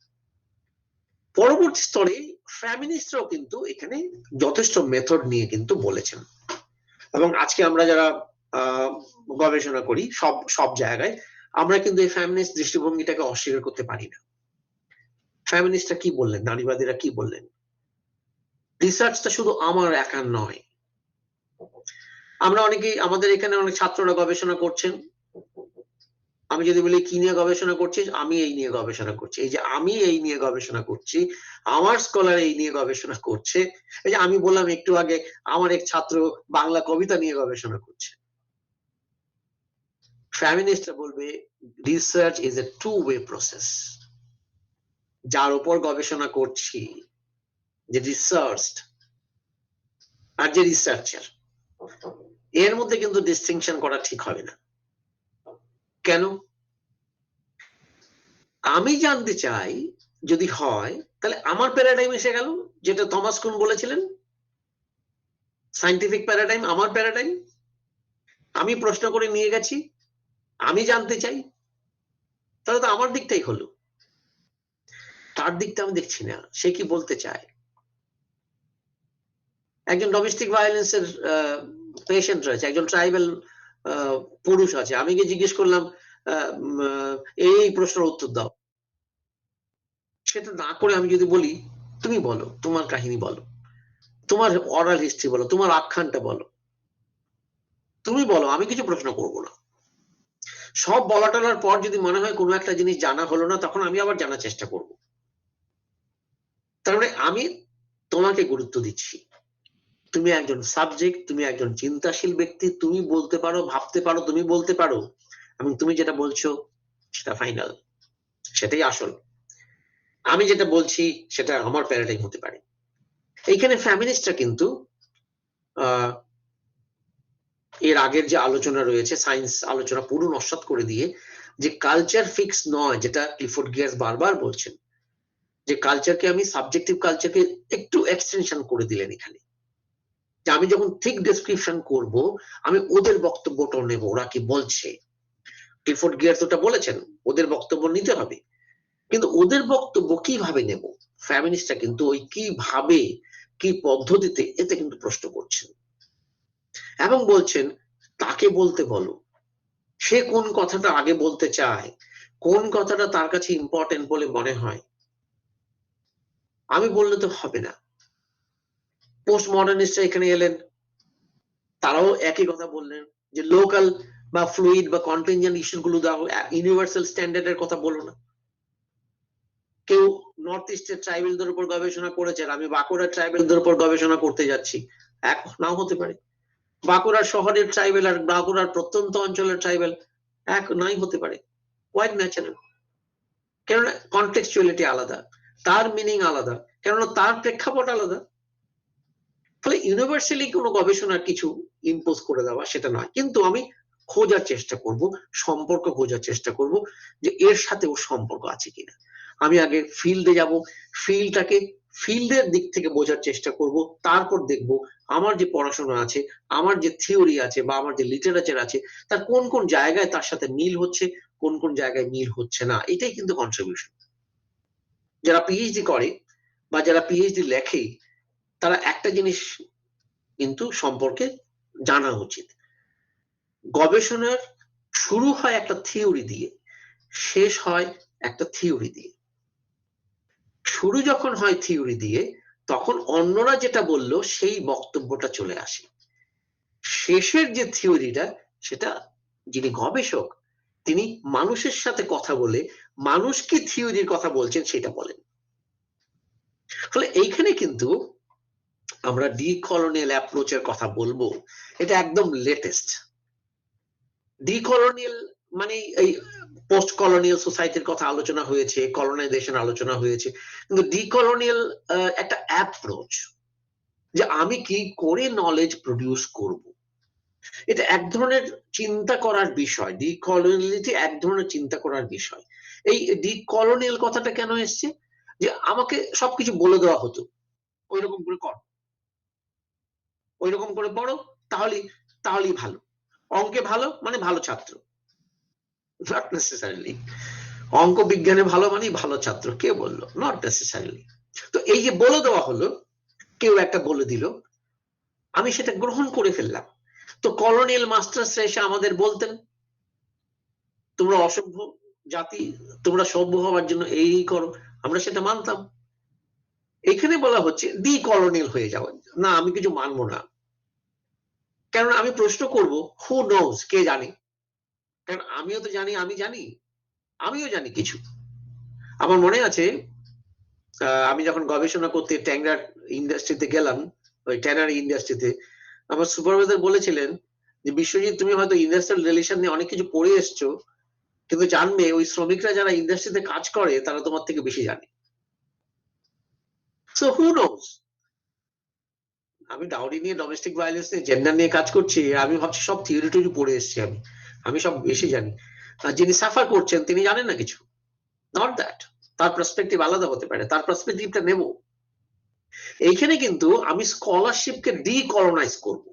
পরবর্তী স্তরে ফ্যামিনিস্টরাও কিন্তু এখানে যথেষ্ট মেথড নিয়ে কিন্তু বলেছেন, এবং আজকে আমরা যারা গবেষণা করি সব সব জায়গায় আমরা কিন্তু এই ফ্যামিনিস্ট দৃষ্টিভঙ্গিটাকে অস্বীকার করতে পারি না। ফ্যামিনিস্টরা কি বললেন, নারীবাদীরা কি বললেন, রিসার্চটা শুধু আমার একার নয়। আমরা অনেকেই আমাদের এখানে অনেক ছাত্ররা গবেষণা করছেন। আমি যদি বলি কি নিয়ে গবেষণা করছিস, আমি এই নিয়ে গবেষণা করছি। এই যে আমি এই নিয়ে গবেষণা করছি, আমার স্কলার এই নিয়ে গবেষণা করছে। এই যে আমি বললাম একটু আগে আমার এক ছাত্র বাংলা কবিতা নিয়ে গবেষণা করছে। ফ্যামিনিস্টরা বলবে research is a two way process. যার উপর গবেষণা করছি, যে রিসার্চ আর যে রিসার্চার, এর মধ্যে কিন্তু ডিস্টিংশন করা ঠিক হবে না। কেন? আমি জানতে চাই যদি হয় তাহলে আমার প্যারাডাইম এসে গেল, যেটা থমাস কুন বলেছিলেন সায়েন্টিফিক প্যারাডাইম, আমার প্যারাডাইম। আমি প্রশ্ন করে নিয়ে গেছি, আমি জানতে চাই, তাহলে তো আমার দিকটাই হলো। তার দিকটা আমি দেখছি না, সে কি বলতে চায়। একজন ডোমেস্টিক ভায়োলেন্সের পেশেন্ট রয়েছে, একজন ট্রাইবাল পুরুষ আছে, আমি গিয়ে জিজ্ঞেস করলাম এই প্রশ্নের উত্তর দাও, সেটা না করে আমি যদি বলি তুমি বলো, তোমার কাহিনী বলো, তোমার অরাল হিস্ট্রি বলো, তোমার আখ্যানটা বলো, তুমি বলো, আমি কিছু প্রশ্ন করব না। সব বলা টলার পর যদি মনে হয় কোনো একটা জিনিস জানা হলো না, তখন আমি আবার জানার চেষ্টা করব। তার মানে আমি তোমাকে গুরুত্ব দিচ্ছি, তুমি একজন সাবজেক্ট, তুমি একজন চিন্তাশীল ব্যক্তি, তুমি বলতে পারো, ভাবতে পারো, তুমি বলতে পারো, এবং তুমি যেটা বলছো সেটা ফাইনাল, সেটাই আসল। আমি যেটা বলছি সেটা আমার প্যারাডাইম হতে পারে। এইখানে ফ্যামিনিস্টরা কিন্তু এর আগের যে আলোচনা রয়েছে, সায়েন্স আলোচনা পুরো নস্যাৎ করে দিয়ে, যে কালচার ফিক্স নয়, যেটা ক্লিফোর্ড গিয়ার্স বারবার বলছেন, যে কালচারকে আমি সাবজেক্টিভ কালচারকে একটু এক্সটেনশন করে দিলেন এখানে, যে আমি যখন ঠিক ডেসক্রিপশন করব আমি ওদের বক্তব্যটাও নেব, ওরা কি বলছে। ক্লিফোর্ড গিয়ার্স ওটা বলেছেন, ওদের বক্তব্য নিতে হবে, কিন্তু ওদের বক্তব্য কিভাবে নেব, ফ্যামিনিস্টরা কিন্তু ওই কিভাবে, কি পদ্ধতিতে, এতে কিন্তু প্রশ্ন করছেন এবং বলছেন তাকে বলতে বলো, সে কোন কথাটা আগে বলতে চায়, কোন কথাটা তার কাছে ইম্পর্টেন্ট বলে মনে হয়। আমি বললে তো হবে না। পোস্ট মডার্নিস্টরা এখানে এলেন, তারাও একই কথা বললেন, যে লোকাল বা ফ্লুইড বা কন্টিনজেন্ট ইস্যু গুলো দাও, ইউনিভার্সাল স্ট্যান্ডার্ডের কথা বলো না। কেউ নর্থ ইস্টের ট্রাইবেলদের উপর গবেষণা করেছেন, আমি বাঁকুড়ার ট্রাইবেলদের উপর গবেষণা করতে যাচ্ছি, এক নাও হতে পারে। বাঁকুড়ার শহরের ট্রাইবেল আর বাঁকুড়ার প্রত্যন্ত অঞ্চলের ট্রাইবেল এক নাই হতে পারে, কোয়াইট ন্যাচারাল। কেননা কনটেক্সচুয়ালিটি আলাদা, তার মিনিং আলাদা, কেননা তার প্রেক্ষাপট আলাদা। ফলে ইউনিভার্সালি কোনো গবেষণার কিছু ইম্পোজ করে দেওয়া সেটা নয়, কিন্তু আমি খোঁজার চেষ্টা করব, সম্পর্ক খোঁজার চেষ্টা করব, যে এর সাথে ওর সম্পর্ক আছে কিনা। আমি আগে ফিল্ডে যাব, ফিল্ডটাকে ফিল্ডের দিক থেকে বোঝার চেষ্টা করব, তারপর দেখব আমার যে পড়াশোনা আছে, আমার যে থিওরি আছে বা আমার যে লিটারেচার আছে, তার কোন কোন জায়গায় তার সাথে মিল হচ্ছে, কোন কোন জায়গায় মিল হচ্ছে না। এটাই কিন্তু কন্ট্রিবিউশন। যারা পিএইচডি করে বা যারা পিএইচডি লেখে, তারা একটা জিনিস কিন্তু সম্পর্কে জানা উচিত, গবেষণার শুরু হয় একটা থিওরি দিয়ে, শেষ হয় একটা থিওরি দিয়ে। শুরু যখন হয় থিওরি দিয়ে, তখন অন্যরা যেটা বললো সেই বক্তব্যটা চলে আসে। শেষের যে থিওরিটা, সেটা যিনি গবেষক তিনি মানুষের সাথে কথা বলে মানুষ কি থিওরির কথা বলছেন সেটা বলেন। ফলে এইখানে কিন্তু আমরা ডিকলোনিয়াল অ্যাপ্রোচের কথা বলবো, এটা একদম লেটেস্ট। ডিকলোনিয়াল মানে এই পোস্ট কলোনিয়াল সোসাইটির কথা আলোচনা হয়েছে, কলোনাইজেশন আলোচনা হয়েছে, কিন্তু ডিকলোনিয়াল একটা অ্যাপ্রোচ, যে আমি কি করে নলেজ প্রডিউস করব, এটা এক ধরনের চিন্তা করার বিষয়। ডিকলোনিয়ালিটি এক ধরনের চিন্তা করার বিষয়। এই ডিকলোনিয়াল কথাটা কেন এসছে, যে আমাকে সবকিছু বলে দেওয়া হতো, ওই রকম করে করো, ওই রকম করে পড়ো, তাহলেই ভালো। অঙ্কে ভালো মানে ভালো ছাত্র, নট নেসেসারিলি। অঙ্ক বিজ্ঞানে ভালো মানে ভালো ছাত্র, কে বললো? Not necessarily. তো এই যে বলে দেওয়া হলো, কেউ একটা বলে দিল, আমি সেটা গ্রহণ করে ফেললাম। তো কলোনিয়াল মাস্টার্সরা এসে আমাদের বলতেন, তোমরা অসভ্য জাতি, তোমরা সভ্য হওয়ার জন্য এই করো, আমরা সেটা মানতাম। এখানে বলা হচ্ছে ডি কলোনিয়াল হয়ে যাওয়া, না আমি কিছু মানবো না। কারণ আমি প্রশ্ন করব, হু নোজ, কে জানে? কারণ আমিও তো জানি, আমিও জানি কিছু। আমার মনে আছে আমি যখন গবেষণা করতে ট্যাংরা ইন্ডাস্ট্রিতে গেলাম, ওই ট্যানারি ইন্ডাস্ট্রিতে, আমার সুপারভাইজার বলেছিলেন যে বিশ্বজিৎ, তুমি হয়তো ইন্ডাস্ট্রিয়াল রিলেশন নিয়ে অনেক কিছু পড়ে এসছো, কিন্তু জানবে ওই শ্রমিকরা যারা ইন্ডাস্ট্রিতে কাজ করে তারা তোমার থেকে বেশি জানে। So who knows? আমি ডাউরি নিয়ে, ডোমেস্টিক ভায়োলেন্স নিয়ে, জেন্ডার নিয়ে কাজ করছি, আমি ভাবছি সব থিওরি টরি পড়ে এসেছি, আমি সব বেশি জানি। আর যিনি সাফার করছেন তিনি জানেন না কিছু। নট দ্যাট, তার পার্সপেক্টিভ আলাদা হতে পারে, তার পার্সপেক্টিভটা নেব। এইখানে কিন্তু আমি স্কলারশিপকে ডিকলোনাইজ করব।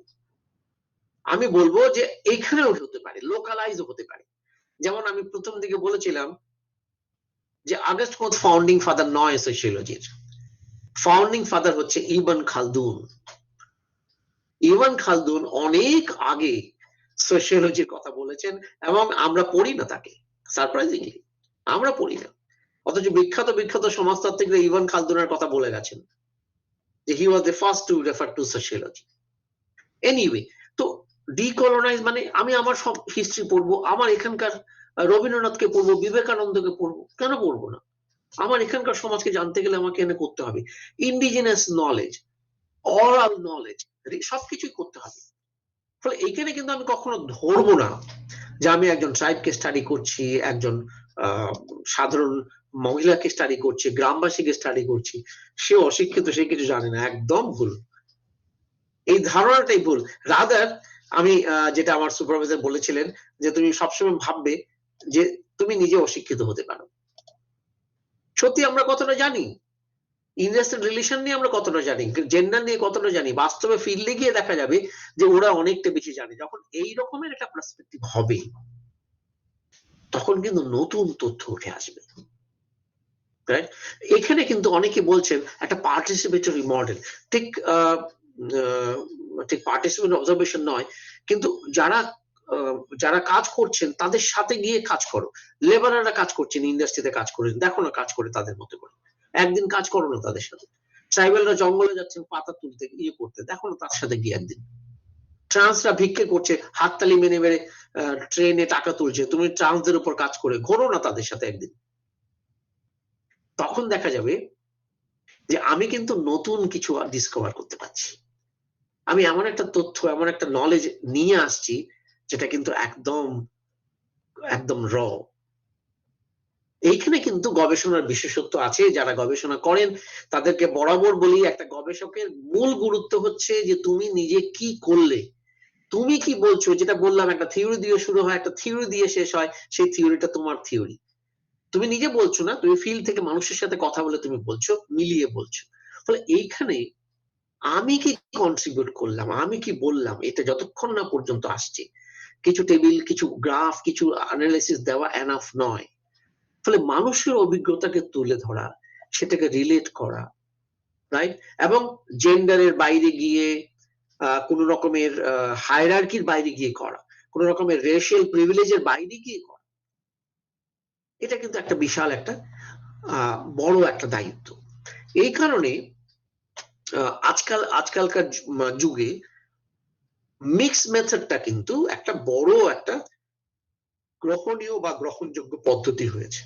আমি বলবো যে এইখানেও হতে পারে, লোকালাইজ হতে পারে। যেমন আমি প্রথম দিকে বলেছিলাম যে আগস্ট কোথ ফাউন্ডিং ফাদার নয় সোশিওলজির, ফাউন্ডিং ফাদার হচ্ছে ইবন খালদুন। ইবন খালদুন অনেক আগে সোশিওলজির কথা বলেছেন, এবং আমরা পড়ি না তাকে, সারপ্রাইজিংলি আমরা পড়ি না। অথচ বিখ্যাত বিখ্যাত সমাজতাত্ত্বিকরা ইবন খালদুনের কথা বলে গেছেন যে he was the first to refer to sociology. Anyway, তো ডিকলোনাইজ মানে আমি আমার সব হিস্ট্রি পড়বো, আমার এখানকার রবীন্দ্রনাথকে পড়বো, বিবেকানন্দকে পড়বো, কেন পড়বো না? আমার এখানকার সমাজকে জানতে গেলে আমাকে এনে করতে হবে ইন্ডিজিনাস নলেজ, অরাল নলেজ, সবকিছুই করতে হবে। ফলে এইখানে কিন্তু আমি কখনো ধরবো না যে আমি একজন ট্রাইবকে স্টাডি করছি, একজন সাধারণ মহিলাকে স্টাডি করছি, গ্রামবাসীকে স্টাডি করছি, সে অশিক্ষিত, সে কিছু জানে না। একদম ভুল, এই ধারণাটাই ভুল। রাদার আমি যেটা আমার সুপারভাইজার বলেছিলেন যে তুমি সবসময় ভাববে যে তুমি নিজে অশিক্ষিত হতে পারো। সত্যি আমরা কতটা জানি ইন্ডাস্ট্রিয়াল রিলেশন নিয়ে, আমরা কতটা জানি জেন্ডার নিয়ে, কতটা জানি, বাস্তবে ফিল্ডে গিয়ে দেখা যাবে যে ওরা অনেকটা বেশি জানে। যখন এই রকমের একটা পার্সপেক্টিভ হবে, তখন কিন্তু নতুন তথ্য উঠে আসবে। এখানে কিন্তু অনেকে বলছেন একটা পার্টিসিপেটরি মডেল, ঠিক ঠিক পার্টিসিপেট অবজারভেশন নয়, কিন্তু যারা যারা কাজ করছেন তাদের সাথে গিয়ে কাজ করো। লেবাররা কাজ করছেন, ইন্ডাস্ট্রিতে কাজ করে, দেখো না কাজ করে তাদের মতো করে, একদিন কাজ করো না তাদের সাথে। ট্রাইবালরা জঙ্গলে যাচ্ছেন পাতা তুলতে, ইয়ে করতে, দেখো না তার সাথে গিয়ে একদিন। ট্রান্সরা ভিক্ষে করছে, হাততালি মেনে মেরে ট্রেনে টাকা তুলছে, তুমি ট্রান্সদের উপর কাজ করে ঘোরো না তাদের সাথে একদিন। তখন দেখা যাবে যে আমি কিন্তু নতুন কিছু ডিসকভার করতে পারছি। আমি এমন একটা তথ্য, এমন একটা নলেজ নিয়ে আসছি যেটা কিন্তু একদম একদম র। এইখানে কিন্তু গবেষণার বিশেষত্ব আছে। যারা গবেষণা করেন তাদেরকে বরাবর বলি, একটা গবেষকের মূল গুরুত্ব হচ্ছে যে তুমি নিজে কি করলে, তুমি কি বলছো। যেটা বললাম, একটা থিওরি দিয়ে শুরু হয়, একটা থিওরি দিয়ে শেষ হয়, সেই থিওরিটা তোমার থিওরি। তুমি নিজে বলছো না, তুমি ফিল্ড থেকে মানুষের সাথে কথা বলে তুমি বলছো, মিলিয়ে বলছো। ফলে এইখানে আমি কি কন্ট্রিবিউট করলাম, আমি কি বললাম, এটা যতক্ষণ না পর্যন্ত আসছে, কিছু টেবিল, কিছু গ্রাফ, কিছু অ্যানালিসিস দেওয়া এনাফ নয়। ফলে মানুষের অভিজ্ঞতাকে তুলে ধরা, সেটাকে রিলেট করা, রাইট, এবং জেন্ডারের বাইরে গিয়ে কোন রকমের হায়ারার্কির বাইরে গিয়ে করা, কোন রকমের রেশিয়াল প্রিভিলেজের বাইরে গিয়ে করা, এটা কিন্তু একটা বিশাল একটা বড় একটা দায়িত্ব। এই কারণে আজকালকার যুগে মিক্স মেথডটা কিন্তু একটা বড় একটা গ্রহণীয় বা গ্রহণযোগ্য পদ্ধতি হয়েছে।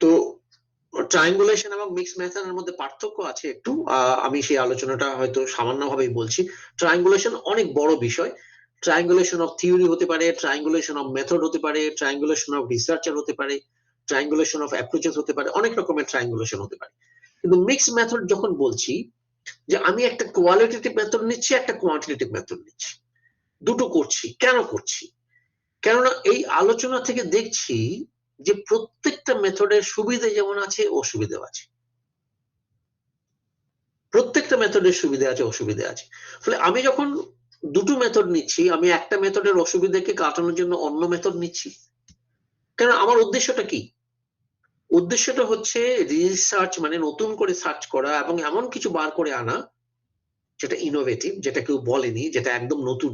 তো ট্রায়াঙ্গুলেশন এবং মিক্স মেথডের মধ্যে পার্থক্য আছে একটু, আমি সেই আলোচনাটা হয়তো সামান্যভাবেই বলছি। ট্রায়াঙ্গুলেশন অনেক বড় বিষয়। ট্রায়াঙ্গুলেশন অফ থিওরি হতে পারে, ট্রায়াঙ্গুলেশন অফ মেথড হতে পারে, ট্রায়াঙ্গুলেশন অফ রিসার্চার হতে পারে, ট্রায়াঙ্গুলেশন অফ অ্যাপ্রোচেস হতে পারে, অনেক রকমের ট্রায়াঙ্গুলেশন হতে পারে। কিন্তু মিক্স মেথড যখন বলছি, যে আমি একটা কোয়ালিটেটিভ মেথড নিচ্ছি, একটা কোয়ান্টিটেটিভ মেথড নিচ্ছি, দুটো করছি, কেন করছি? কেননা এই আলোচনা থেকে দেখছি যে প্রত্যেকটা মেথডের সুবিধা যেমন আছে, অসুবিধাও আছে। প্রত্যেকটা মেথডের সুবিধা আছে, অসুবিধা আছে। ফলে আমি যখন দুটো মেথড নিচ্ছি, আমি একটা মেথডের অসুবিধাকে কাটানোর জন্য অন্য মেথড নিচ্ছি। কারণ আমার উদ্দেশ্যটা কি? উদ্দেশ্যটা হচ্ছে রিসার্চ, মানে নতুন করে সার্চ করা এবং এমন কিছু বার করে আনা যেটা ইনোভেটিভ, যেটা কেউ বলেনি, যেটা একদম নতুন।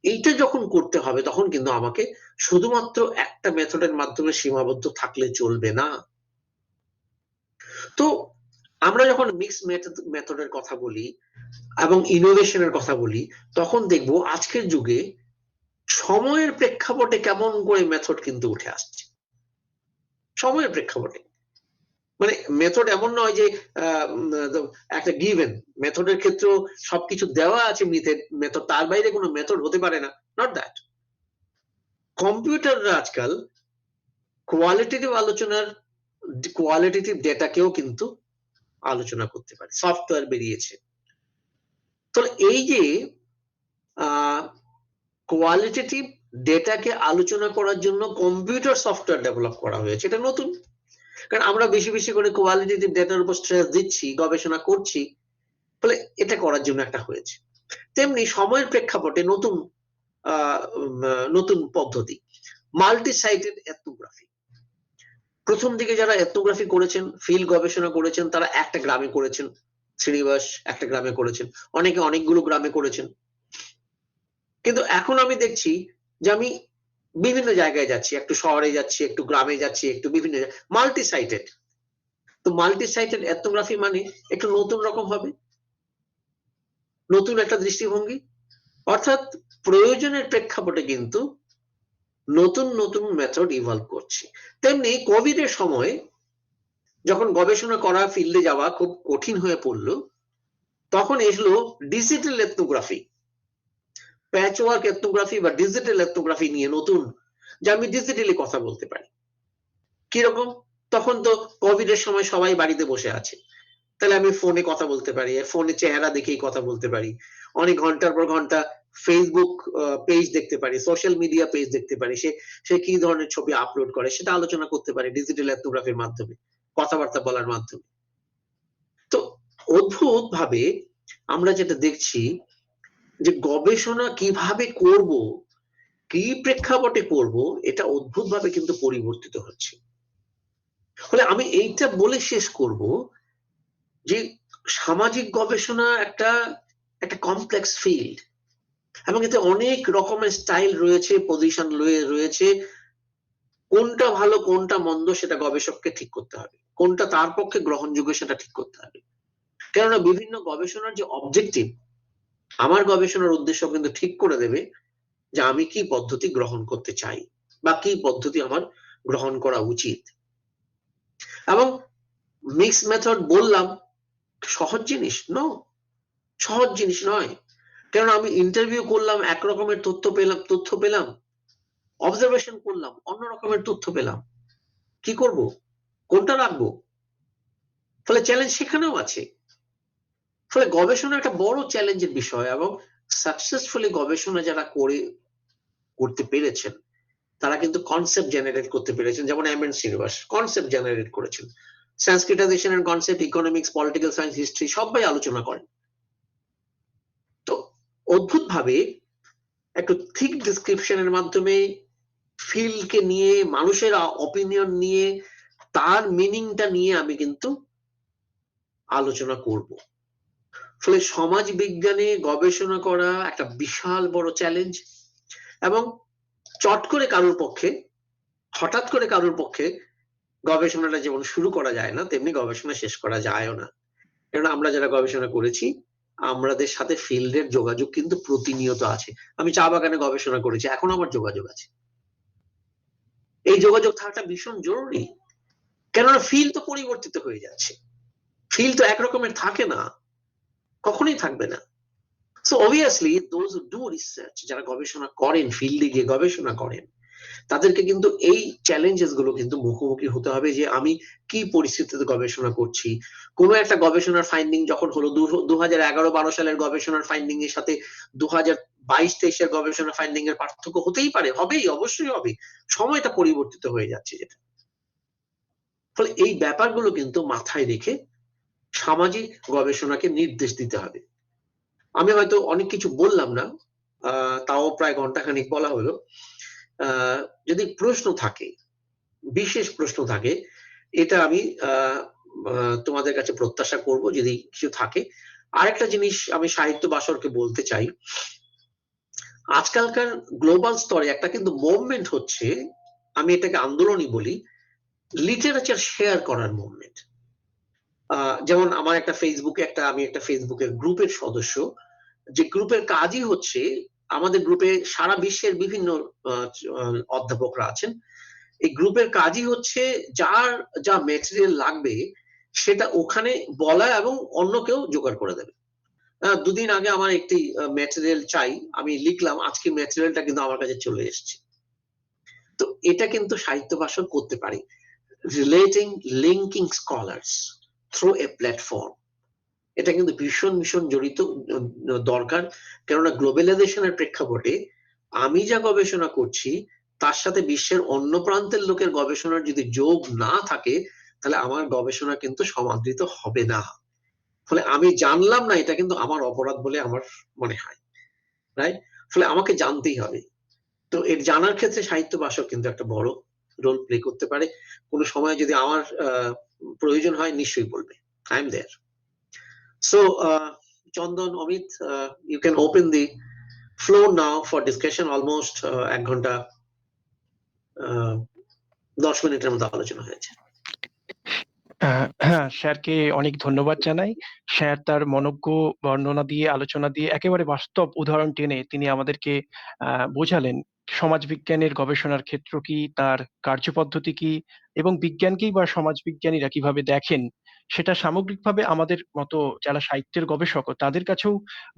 এইটা যখন করতে হবে তখন কিন্তু আমাকে শুধুমাত্র একটা মেথডের মাধ্যমে সীমাবদ্ধ থাকলে চলবে না। তো আমরা যখন মিক্স মেথডের কথা বলি এবং ইনোভেশনের কথা বলি, তখন দেখবো আজকের যুগে সময়ের প্রেক্ষাপটে কেমন করে মেথড কিন্তু উঠে আসছে। সময়ের প্রেক্ষাপটে মানে মেথড এমন নয় যে একটা গিভেন মেথডের ক্ষেত্রেও সবকিছু দেওয়া আছে, মেথড তার বাইরে কোনো মেথড হতে পারে না, নট দ্যাট। কম্পিউটাররা আজকাল কোয়ালিটেটিভ আলোচনার, কোয়ালিটেটিভ ডেটাকেও কিন্তু আলোচনা করতে পারে, সফটওয়্যার বেরিয়েছে। তো এই যে কোয়ালিটেটিভ ডেটাকে আলোচনা করার জন্য কম্পিউটার সফটওয়্যার ডেভেলপ করা হয়েছে, এটা নতুন। কারণ আমরা বেশি বেশি করে কোয়ালিটেটিভ ডেটার উপর স্ট্রেস দিচ্ছি, গবেষণা করছি, ফলে এটা করার জন্য একটা হয়েছে। তেমনি সময়ের প্রেক্ষাপটে নতুন নতুন পদ্ধতি, মাল্টি সাইটেড এথনোগ্রাফি। প্রথম দিকে যারা এথনোগ্রাফি করেছেন, ফিল্ড গবেষণা করেছেন, তারা একটা গ্রামে করেছেন। শ্রীনিবাস একটা গ্রামে করেছেন, অনেকে অনেকগুলো গ্রামে করেছেন। কিন্তু এখন আমি দেখছি যে আমি বিভিন্ন জায়গায় যাচ্ছি, একটু শহরে যাচ্ছি, একটু গ্রামে যাচ্ছি, একটু বিভিন্ন মাল্টি সাইটেড। তো মাল্টি সাইটেড এথনোগ্রাফি মানে একটু নতুন রকম হবে, নতুন একটা দৃষ্টিভঙ্গি, অর্থাৎ প্রয়োজনের প্রেক্ষাপটে কিন্তু নতুন নতুন মেথড ইভলভ করছে। তেমনি কোভিড এর সময় যখন গবেষণা করা, ফিল্ডে যাওয়া খুব কঠিন হয়ে পড়লো, তখন এসলো ডিজিটাল এথনোগ্রাফি, প্যাচওয়ার্ক এথনোগ্রাফি বা ডিজিটাল এথনোগ্রাফি নিয়ে নতুন, যে আমি ডিজিটালি কথা বলতে পারি। কিরকম? তখন তো কোভিড এর সময় সবাই বাড়িতে বসে আছে, তাহলে আমি ফোনে কথা বলতে পারি, ফোনে চেহারা দেখেই কথা বলতে পারি, অনেক ঘন্টার পর ঘন্টা ফেসবুক পেজ দেখতে পারি, সোশ্যাল মিডিয়া পেজ দেখতে পারি, সে কি ধরনের ছবি আপলোড করে সেটা আলোচনা করতে পারি ডিজিটাল এথনোগ্রাফির মাধ্যমে, কথাবার্তা বলার মাধ্যমে। তো অদ্ভুত ভাবে আমরা যেটা দেখছি যে গবেষণা কিভাবে করব, কি প্রেক্ষাপটে করব, এটা অদ্ভুত ভাবে কিন্তু পরিবর্তিত হচ্ছে। ফলে আমি এইটা বলে শেষ করব যে সামাজিক গবেষণা একটা একটা কমপ্লেক্স ফিল্ড এবং এতে অনেক রকমের স্টাইল রয়েছে, পজিশন রয়েছে। কোনটা ভালো কোনটা মন্দ সেটা গবেষককে ঠিক করতে হবে, কোনটা তার পক্ষে গ্রহণযোগ্য সেটা ঠিক করতে হবে। কেননা বিভিন্ন গবেষণার যে অবজেক্টিভ, আমার গবেষণার উদ্দেশ্য কিন্তু ঠিক করে দেবে যে আমি কি পদ্ধতি গ্রহণ করতে চাই বা কি পদ্ধতি আমার গ্রহণ করা উচিত। এবং মিক্স মেথড বললাম, সহজ জিনিস সহজ জিনিস নয়। কারণ আমি ইন্টারভিউ করলাম, এক রকমের তথ্য পেলাম, অবজারভেশন করলাম, অন্য রকমের তথ্য পেলাম। কি করব, কোনটা রাখবো? ফলে চ্যালেঞ্জ সেখানেও আছে। ফলে গবেষণা একটা বড় চ্যালেঞ্জের বিষয় এবং সাকসেসফুলি গবেষণা যারা করতে পেরেছেন তারা কিন্তু কনসেপ্ট জেনারেট করতে পেরেছেন। যেমন এমএন শ্রীনিবাস কনসেপ্ট জেনারেট করেছেন। সংস্কৃতাইজেশন এর concept, economics, political science, history সবাই আলোচনা করেন। তো অদ্ভুত ভাবে একটু থিক ডেসক্রিপশনের মাধ্যমে ফিল্ডকে নিয়ে, মানুষের অপিনিয়ন নিয়ে, তার মিনিংটা নিয়ে আমি কিন্তু আলোচনা করব। ফলে সমাজ বিজ্ঞানে গবেষণা করা একটা বিশাল বড় চ্যালেঞ্জ এবং চট করে কারোর পক্ষে, হঠাৎ করে কারোর পক্ষে গবেষণাটা যেমন শুরু করা যায় না, তেমনি গবেষণা শেষ করা যায়ও না। কারণ আমরা যারা গবেষণা করেছি, আমাদের সাথে ফিল্ডের যোগাযোগ কিন্তু প্রতিনিয়ত আছে। আমি চা বাগানে গবেষণা করেছি, এখন আমার যোগাযোগ আছে। এই যোগাযোগ থাকাটা ভীষণ জরুরি, কেননা ফিল্ড তো পরিবর্তিত হয়ে যাচ্ছে, ফিল্ড তো একরকমের থাকে না, কখনোই থাকবে না। So obviously those who do research, যারা গবেষণা করেন, ফিল্ডে গিয়ে গবেষণা করেন, তাদেরকে কিন্তু এই চ্যালেঞ্জেস গুলো কিন্তু মুখোমুখি হতে হবে যে আমি কি পরিস্থিতিতে গবেষণা করছি। কোনো একটা গবেষণার ফাইন্ডিং যখন হলো 2011-12 সালের গবেষণার ফাইন্ডিং এর সাথে 2022-23 এর গবেষণা ফাইন্ডিং এর পার্থক্য হতেই পারে, হবেই, অবশ্যই হবে। সময়টা পরিবর্তিত হয়ে যাচ্ছে যেটা। ফলে এই ব্যাপারগুলো কিন্তু মাথায় রেখে সামাজিক গবেষণাকে নির্দেশ দিতে হবে। আমি হয়তো অনেক কিছু বললাম না, তাও প্রায় ঘন্টাখানিক বলা হলো। যদি প্রশ্ন থাকে, বিশেষ প্রশ্ন থাকে, এটা আমি তোমাদের কাছে প্রত্যাশা করব যদি কিছু থাকে। আরেকটা জিনিস আমি সাহিত্য বাসরকে বলতে চাই, আজকালকার গ্লোবাল স্তরে একটা কিন্তু মুভমেন্ট হচ্ছে, আমি এটাকে আন্দোলনই বলি, লিটারেচার শেয়ার করার মুভমেন্ট। যেমন আমার একটা আমি একটা ফেসবুকের গ্রুপের সদস্য, যে গ্রুপের কাজই হচ্ছে, আমাদের গ্রুপে সারা বিশ্বের বিভিন্ন অধ্যাপকরা আছেন। এই গ্রুপের কাজই হচ্ছে যার যা ম্যাটেরিয়াল লাগবে সেটা ওখানে বলা এবং অন্য কেউ জোগাড় করে দেবে। দুদিন আগে আমার একটি ম্যাটেরিয়াল চাই, আমি লিখলাম, আজকে ম্যাটেরিয়ালটা কিন্তু আমার কাছে চলে এসেছে। তো এটা কিন্তু সাহিত্য ভাষণ করতে পারি, relating linking scholars through a platform. এটা কিন্তু ভীষণ ভীষণ জড়িত দরকার, কেননা গ্লোবালাইজেশনের প্রেক্ষাপটে আমি যা গবেষণা করছি তার সাথে বিশ্বের অন্য প্রান্তের লোকের গবেষণার যদি যোগ না থাকে, তাহলে আমার গবেষণা কিন্তু সমাদৃত হবে না। ফলে আমি জানলাম না, এটা কিন্তু আমার অপরাধ বলে আমার মনে হয়, রাইট? ফলে আমাকে জানতেই হবে। তো এর জানার ক্ষেত্রে সাহিত্য ভাষক কিন্তু একটা বড় রোল প্লে করতে পারে। কোনো সময় যদি আমার প্রয়োজন হয় নিশ্চয়ই বলবে, I am there. So, Chandan, Amit, you can open the floor now for discussion. Almost 1 ঘন্টা 10 মিনিটের মতো আলোচনা হয়েছে। হ্যাঁ, স্যারকে অনেক ধন্যবাদ জানাই। স্যার তার মনজ্ঞ বর্ণনা দিয়ে, আলোচনা দিয়ে একেবারে বাস্তব উদাহরণ টেনে তিনি আমাদেরকে বোঝালেন সমাজবিজ্ঞানের গবেষণার ক্ষেত্র কি, তার কার্যপদ্ধতি কি, এবং বিজ্ঞানকেই বা সমাজবিজ্ঞানীরা কিভাবে দেখেন সেটা সামগ্রিকভাবে আমাদের মতো যারা সাহিত্যের গবেষক তাদের কাছেও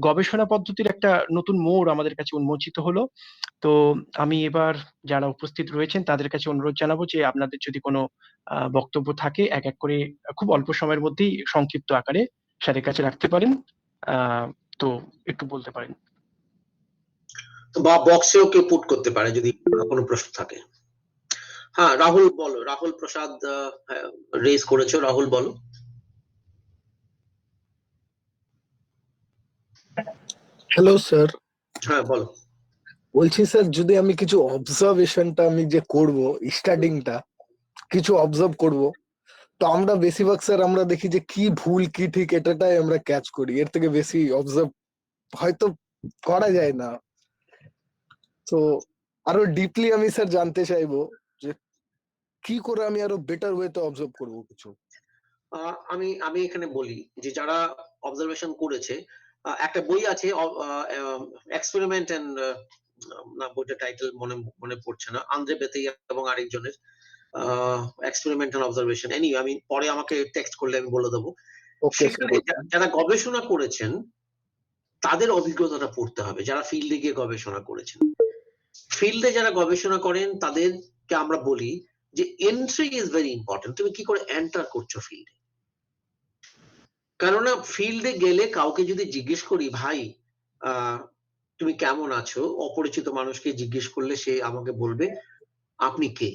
গবেষণা পদ্ধতির একটা নতুন মোড় আমাদের কাছে উন্মোচিত হলো। তো আমি এবার যারা উপস্থিত রয়েছেন তাদের কাছে অনুরোধ জানাবো যে আপনাদের যদি কোনো বক্তব্য থাকে এক এক করে খুব অল্প সময়ের মধ্যেই সংক্ষিপ্ত আকারে স্যারের কাছে রাখতে পারেন। তো একটু বলতে পারেন। বা বক্সেও কেউ পুট করতে পারে যদি কোনো প্রশ্ন থাকে। হ্যাঁ, রাহুল বলো, রাহুল প্রসাদ রেজ করেছো, রাহুল বলো। হ্যালো স্যার, হ্যাঁ বলো। বলছি স্যার যদি আমি কিছু অবজারভেশনটা আমি যে করব, স্টাডিংটা কিছু অবজার্ভ করব, তো আমরা বেশিরভাগ স্যার আমরা দেখি যে কি ভুল কি ঠিক এটাটাই আমরা ক্যাচ করি, এর থেকে বেশি অবজার্ভ হয়তো করা যায় না। তো আরো ডিপলি আমি স্যার জানতে চাইবো যে কি করে আমি আরো বেটার ওয়েতে অবজার্ভ করব কিছু। আমি আমি এখানে বলি যে যারা অবজারভেশন করেছে, একটা বই আছে এক্সপেরিমেন্ট এন্ড, না বইটার টাইটেল মনে পড়ছে না, আন্দ্রে বেতেইয়া এবং আরেকজনের এক্সপেরিমেন্ট এন্ড অবজারভেশন। এনিওয়ে, আমি পরে আমাকে টেক্সট করলে আমি বলে দেবো। Okay sir. সেখানে যারা গবেষণা করেছেন তাদের অভিজ্ঞতাটা পড়তে হবে, যারা ফিল্ডে গিয়ে গবেষণা করেছেন। ফিল্ডে যারা গবেষণা করেন তাদেরকে আমরা বলি যে এন্ট্রি ইজ ভেরি ইম্পর্টেন্ট। তুমি কি করে এন্টার করছো ফিল্ডে? কেননা ফিল্ডে গেলে কাউকে যদি জিজ্ঞেস করি, ভাই তুমি কেমন আছো, অপরিচিত মানুষকে জিজ্ঞেস করলে সে আমাকে বলবে আপনি কে,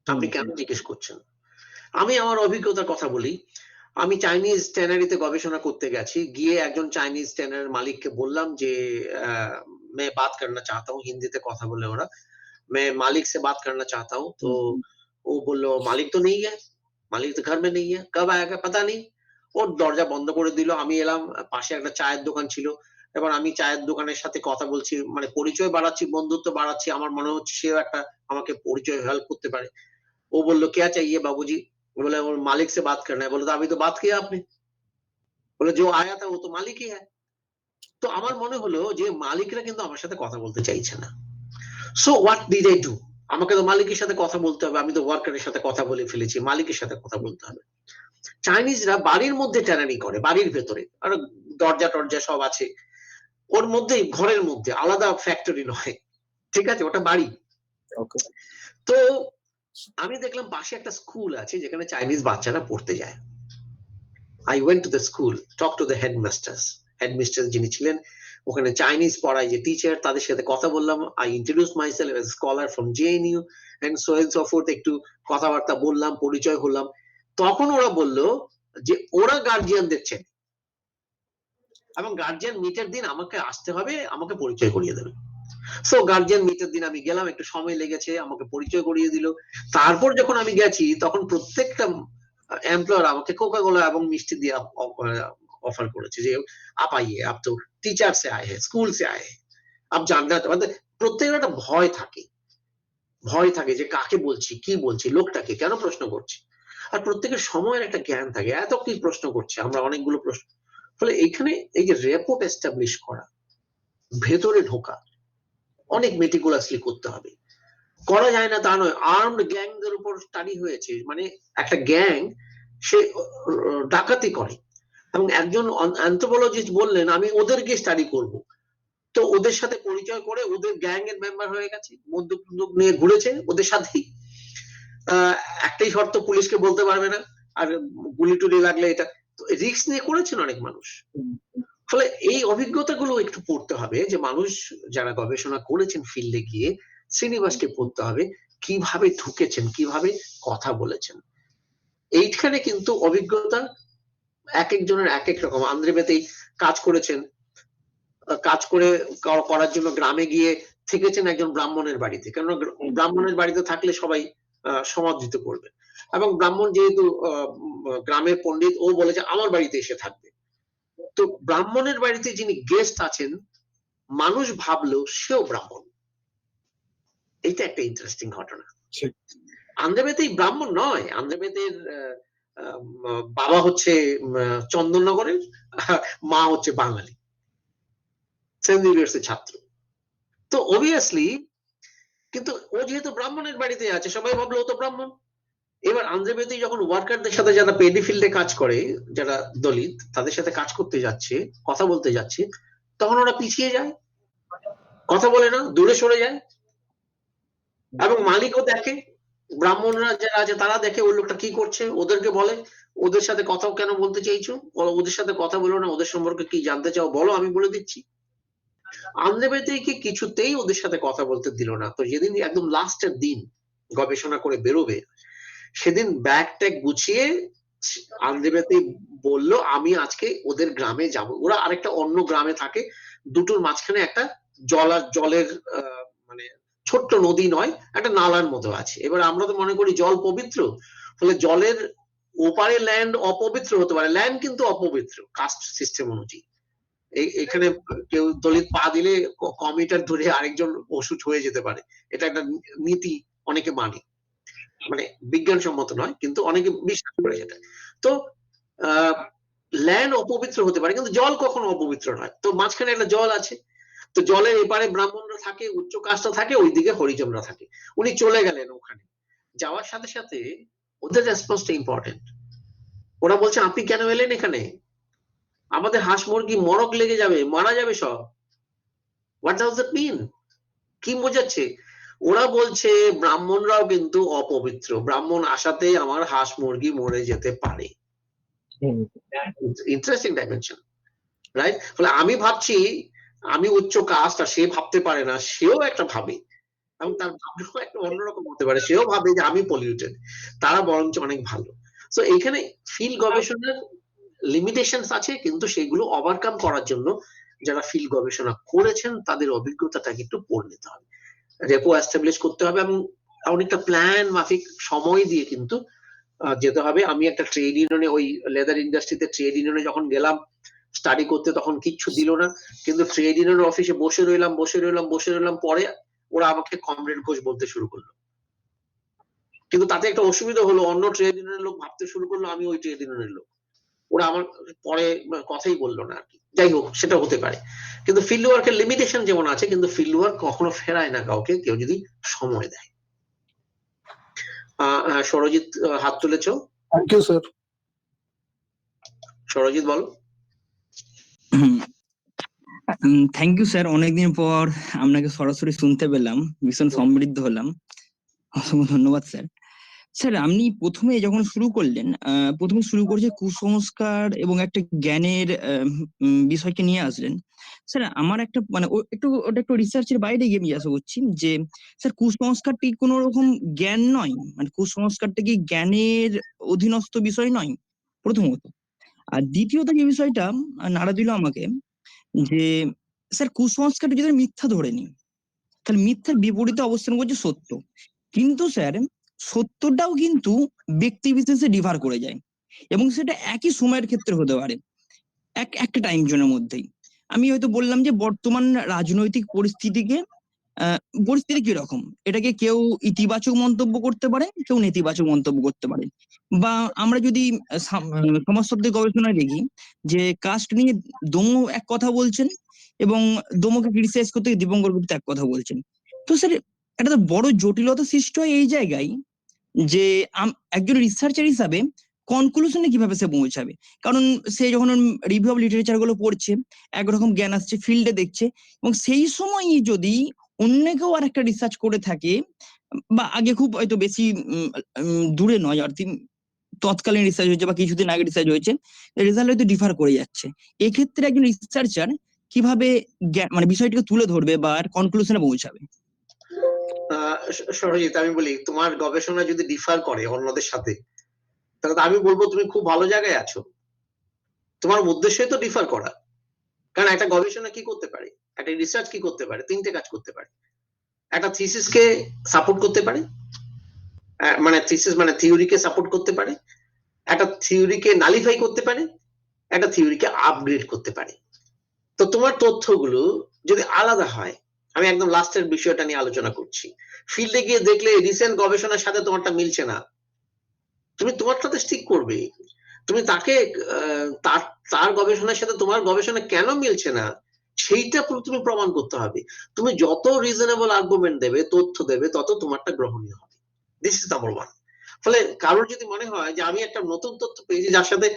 আপনি কেন জিজ্ঞেস করছেন। আমি আমার অভিজ্ঞতার কথা বলি, আমি চাইনিজ ট্যানারিতে গবেষণা করতে গেছি, গিয়ে একজন চাইনিজ ট্যানারির মালিককে বললাম যে मैं बात करना चाहता हूँ, হিন্দিতে কথা বলে ওরা, मैं मालिक से बात करना चाहता हूँ। तो वो बोलो मालिक तो नहीं है, मालिक तो घर में नहीं है, कब आएगा पता नहीं। ওর দরজা বন্ধ করে দিল। আমি এলাম, পাশে একটা চায়ের দোকান ছিল। এবার আমি চায়ের দোকানের সাথে কথা বলছি, মানে পরিচয় বাড়াচ্ছি, বন্ধুত্ব বাড়াচ্ছি, আমার মনে হচ্ছে সেও একটা আমাকে পরিচয় হেল্প করতে পারে। ও বলল क्या चाहिए बाबूजी, बोले और मालिक से बात करना है। बोले तो अभी तो बात किया आपने। बोले जो आया था वो तो मालिक ही है। তো আমার মনে হলো যে মালিকরা কিন্তু আমার সাথে কথা বলতে চাইছে না। So what did I do? আমাকে তো মালিকের সাথে কথা বলতে হবে, আমি তো ওয়ার্কারের সাথে কথা বলে ফেলেছি, মালিকের সাথে কথা বলতে হবে। চাইনিজরা বাড়ির মধ্যে ট্যানারি করে, বাড়ির ভেতরে, আর দরজা টরজা সব আছে, ওর মধ্যেই, ঘরের মধ্যে, আলাদা ফ্যাক্টরি নয়, ঠিক আছে, ওটা বাড়ি। তো আমি দেখলাম পাশে একটা স্কুল আছে যেখানে চাইনিজ বাচ্চারা পড়তে যায়। I went to the school, talk to the headmasters. Headmistress যিনি ছিলেন ওখানে চাইনিজ পড়ায় যে টিচার, তাদের সাথে কথা বললাম। I introduced myself as a scholar from JNU and so forth, একটু কথাবার্তা বললাম, পরিচয় হলাম। তখন ওরা বলল যে ওরা গার্জিয়ানদের চেনে এবং গার্জিয়ান মিটের দিন আমাকে আসতে হবে, আমাকে পরিচয় করিয়ে দেবে। সো গার্জিয়ান মিটের দিন আমি গেলাম, একটু সময় লেগেছে, আমাকে পরিচয় করিয়ে দিল। তারপর যখন আমি গেছি তখন প্রত্যেকটা এমপ্লয়ার আমাকে কোকা কোলা এবং মিষ্টি দিয়ে ऑफर করেছে যে आप आइए, आप तो टीचर से आए हैं, स्कूल से आए हैं, आप जानना, মানে প্রত্যেকের একটা ভয় থাকে যে কাকে বলছি, কি বলছি, লোকটাকে কেন প্রশ্ন করছি। আর প্রত্যেকের সময়ের একটা জ্ঞান থাকে, এত কি প্রশ্ন করছে, আমরা অনেকগুলো প্রশ্ন। ফলে এইখানে এই যে রেপোর্ট এস্টাবলিশ করা, ভেতরে ঢোকা অনেক মেটিকুলাসলি করতে হবে। করা যায় না তা নয়। আর্মড গ্যাংদের উপর স্টাডি হয়েছে, মানে একটা গ্যাং সে ডাকাতি করে এবং একজন অ্যানথ্রোপোলজিস্ট বললেন আমি ওদেরকে স্টাডি করব। তো ওদের সাথে পরিচয় করে ওদের গ্যাং এর মেম্বার হয়ে গেছে, বন্দুক নিয়ে ঘুরেছে ওদের সাথেই। একটাই শর্ত, পুলিশকে বলতে পারবে না, আর গুলি টুলি লাগলে এটা রিস্ক নিয়ে করেছেন অনেক মানুষ। ফলে এই অভিজ্ঞতাগুলো একটু পড়তে হবে, যে মানুষ যারা গবেষণা করেছেন ফিল্ডে গিয়ে শ্রীনিবাসকে পড়তে হবে, কিভাবে ঢুকেছেন, কিভাবে কথা বলেছেন। এইখানে কিন্তু অভিজ্ঞতা এক একজনের এক এক রকম। আন্দ্রে বেতেই কাজ করেছেন, কাজ করার জন্য গ্রামে গিয়ে থেকেছেন একজন ব্রাহ্মণের বাড়িতে, কেননা ব্রাহ্মণের বাড়িতে থাকলে সবাই সমাদৃত করবে, এবং ব্রাহ্মণ যেহেতু গ্রামের পণ্ডিত, ও বলেছে আমার বাড়িতে এসে থাকবে। তো ব্রাহ্মণের বাড়িতে যিনি গেস্ট আছেন, মানুষ ভাবলো সেও ব্রাহ্মণ। এইটা একটা ইন্টারেস্টিং ঘটনা। আন্দ্রে বেতেই ব্রাহ্মণ নয়, আন্দ্রে বেতের বাবা হচ্ছে চন্দননগরের, মা হচ্ছে বাঙালি, সেন্ট জেভিয়ার্সের ছাত্র। তো অবভিয়াসলি, কিন্তু ও যেহেতু ব্রাহ্মণের বাড়িতে আছে, সবাই ভাবলো ও তো ব্রাহ্মণ। এবার আন্দ্রে বেতেই যখন ওয়ার্কারদের সাথে, যারা পেডি ফিল্ডে কাজ করে, যারা দলিত, তাদের সাথে কাজ করতে যাচ্ছে, কথা বলতে যাচ্ছে, তখন ওরা পিছিয়ে যায়, কথা বলে না, দূরে সরে যায়। এবং মালিকও দেখে, ব্রাহ্মণরা যারা আছে তারা দেখে ওই লোকটা কি করছে, ওদেরকে বলে ওদের সাথে কথাও কেন বলতে চাইছো, ওদের সাথে কথা বলো না, ওদের সম্পর্কে কি জানতে চাও বলো, আমি বলে দিচ্ছি। আন্দ্রে বেতেইকে কিছুতেই ওদের সাথে কথা বলতে দিল না। তো যেদিন একদম লাস্টের দিন গবেষণা করে বেরোবে, সেদিন ব্যাগ ট্যাগ গুছিয়ে আন্দ্রে বেতেই বললো আমি আজকে ওদের গ্রামে যাব। ওরা আরেকটা অন্য গ্রামে থাকে, দুটোর মাঝখানে একটা জলের মানে ছোট্ট নদী নয়, একটা নালার মতো আছে। এবার আমরা তো মনে করি জল পবিত্র, ফলে জলের ওপারে ল্যান্ড অপবিত্র হতে পারে, ল্যান্ড কিন্তু অপবিত্র কাস্ট সিস্টেম অনুযায়ী। এখানে কেউ দলিত পা দিলে কমিটার ধরে আরেকজন ওষুধ হয়ে যেতে পারে, এটা একটা নীতি অনেকে মানে, মানে বিজ্ঞানসম্মত নয় কিন্তু অনেকে বিশ্বাস করে যেটা। তো ল্যান্ড অপবিত্র হতে পারে, কিন্তু জল কখনো অপবিত্র নয়। তো মাঝখানে একটা জল আছে, তো জলের এপারে ব্রাহ্মণরা থাকে, উচ্চ কাস্টটা থাকে, ওইদিকে হরিজনরা থাকে। উনি চলে গেলেন ওখানে, যাওয়ার সাথে সাথে ওদের রেসপন্সটা ইম্পর্টেন্ট। ওরা বলছে আপনি কেন এলেন এখানে, আমাদের হাঁস মুরগি মরক লেগে যাবে, মারা যাবে সব। What does that mean? কি বোঝাচ্ছে? ওরা বলছে ব্রাহ্মণরাও কিন্তু অপবিত্র, ব্রাহ্মণ আসাতে আমার হাঁস মুরগি মরে যেতে পারে। Interesting dimension, right? ফলে আমি ভাবছি আমি উচ্চ কাস্ট, আর সে ভাবতে পারে না, সেও একটা ভাবে, এবং তার ভাবনাও একটা অন্যরকম হতে পারে, সেও ভাবে যে আমি পলিউটেড, তারা বরঞ্চ অনেক ভালো। তো এইখানে ফিল্ড গবেষণার লিমিটেশনস আছে, কিন্তু সেগুলো ওভারকাম করার জন্য যারা ফিল্ড গবেষণা করেছেন তাদের অভিজ্ঞতাটাকে একটু পড়ে নিতে হবে, রেপো এস্টাবলিশ করতে হবে, এবং অনেকটা প্ল্যান মাফিক সময় দিয়ে কিন্তু যেতে হবে। আমি একটা ট্রেড ইউনিয়নে, ওই লেদার ইন্ডাস্ট্রিতে ট্রেড ইউনিয়নে যখন গেলাম স্টাডি করতে, তখন কিচ্ছু দিল না, কিন্তু ট্রেড ইউনিয়নের অফিসে বসে রইলাম, পরে ওরা আমাকে কমরেড ঘোষ বলতে শুরু করলো। কিন্তু তাতে একটা অসুবিধা হলো, অন্য ট্রেড ইউনিয়নের লোক ভাবতে শুরু করলো আমি ওই ট্রেড ইউনিয়নের লোক, ওরা আমার পরে কথাই বললো না আর কি। যাই হোক, সেটা হতে পারে, কিন্তু ফিল্ড ওয়ার্কের লিমিটেশন যেমন আছে, কিন্তু ফিল্ড ওয়ার্ক কখনো ফেরায় না কাউকে, কেউ যদি সময় দেয়। সরজিৎ হাত তুলেছো? Thank you sir. সরজিৎ বলো। থ্যাংক ইউ স্যার, অনেকদিন পর আপনাকে সরাসরি শুনতে পেলাম, ভীষণ সমৃদ্ধ হলাম, অসংখ্য ধন্যবাদ স্যার। স্যার আপনি প্রথমে যখন শুরু করলেন, প্রথমে শুরু করেছে কুসংস্কার এবং একটা জ্ঞানের বিষয়কে নিয়ে আসলেন। স্যার আমার একটা মানে ওটা একটু রিসার্চের বাইরে গিয়ে আমি জিজ্ঞাসা করছি যে স্যার কুসংস্কারটি কোনো রকম জ্ঞান নয়, মানে কুসংস্কারটা কি জ্ঞানের অধীনস্থ বিষয় নয়? প্রথমত। আর দ্বিতীয়ত যে বিষয়টা নাড়া দিল আমাকে, যে স্যার কুসংস্কার যদি আমরা মিথ্যা ধরে নিই, তাহলে মিথ্যার বিপরীতে অবস্থান করছে সত্য। কিন্তু স্যার সত্যটাও কিন্তু ব্যক্তি বিশেষে ডিফার করে যায়, এবং সেটা একই সময়ের ক্ষেত্রে হতে পারে, একটা টাইম জোনের মধ্যেই। আমি হয়তো বললাম যে বর্তমান রাজনৈতিক পরিস্থিতি কিরকম, এটাকে কেউ ইতিবাচক মন্তব্য করতে পারে, কেউ নেতিবাচক মন্তব্য করতে পারে। বা আমরা যদি সমাজতত্ত্বের গবেষণায় দেখি যে কাস্ট নিয়ে দমু এক কথা বলছেন, এবং দমুকে ক্রিটিসাইজ করতে গিয়ে দীপঙ্কর গুপ্তা এক কথা বলছেন। তো স্যার এটা তো বড় জটিলতা সৃষ্টি হয় এই জায়গায়, যে একজন রিসার্চার হিসাবে কনক্লুশনে কিভাবে সে পৌঁছাবে। কারণ সে যখন রিভিউ অফ লিটারেচার গুলো পড়ছে, একরকম জ্ঞান আসছে, ফিল্ডে দেখছে, এবং সেই সময়ই যদি অন্য কেউ আর একটা রিসার্চ করে থাকে, বা আগে খুব হয়তো বেশি দূরে নয় আর তৎকালীন রিসার্চ হয়েছে বা কিছুদিন আগে রিসার্চ হয়েছে, রেজাল্ট হয়তো ডিফার করে যাচ্ছে, এক্ষেত্রে একজন রিসার্চার কিভাবে মানে বিষয়টিকে তুলে ধরবে বা কনক্লুশনে পৌঁছাবে? সরজিৎ, আমি বলি, তোমার গবেষণা যদি ডিফার করে অন্যদের সাথে, তাহলে তো আমি বলবো তুমি খুব ভালো জায়গায় আছো। তোমার উদ্দেশ্যই তো ডিফার করা। কারণ একটা গবেষণা কি করতে পারে, একটা রিসার্চ কি করতে পারে, তিনটে কাজ করতে পারে। একটা থিসিসকে সাপোর্ট করতে পারে, মানে থিসিস মানে থিওরিকে সাপোর্ট করতে পারে, একটা থিওরিকে নালিফাই করতে পারে, একটা থিওরিকে আপগ্রেড করতে পারে। তো তোমার তথ্যগুলো যদি আলাদা হয়, আমি একদম লাস্টের বিষয়টা নিয়ে আলোচনা করছি, ফিল্ডে গিয়ে দেখলে রিসেন্ট গবেষণার সাথে তোমারটা মিলছে না, তুমি তোমারটাতে স্টিক করবে। তুমি তাকে তার গবেষণার সাথে তোমার গবেষণা কেন মিলছে না সেইটা তুমি প্রমাণ করতে হবে। তুমি যত রিজনেবল আর্গুমেন্ট দেবে, তথ্য দেবে, তত তোমারটা গ্রহণীয় হবে। This is number one. ফলে কারোর যদি মনে হয় যে আমি একটা নতুন তথ্য পেয়েছি যার সাথে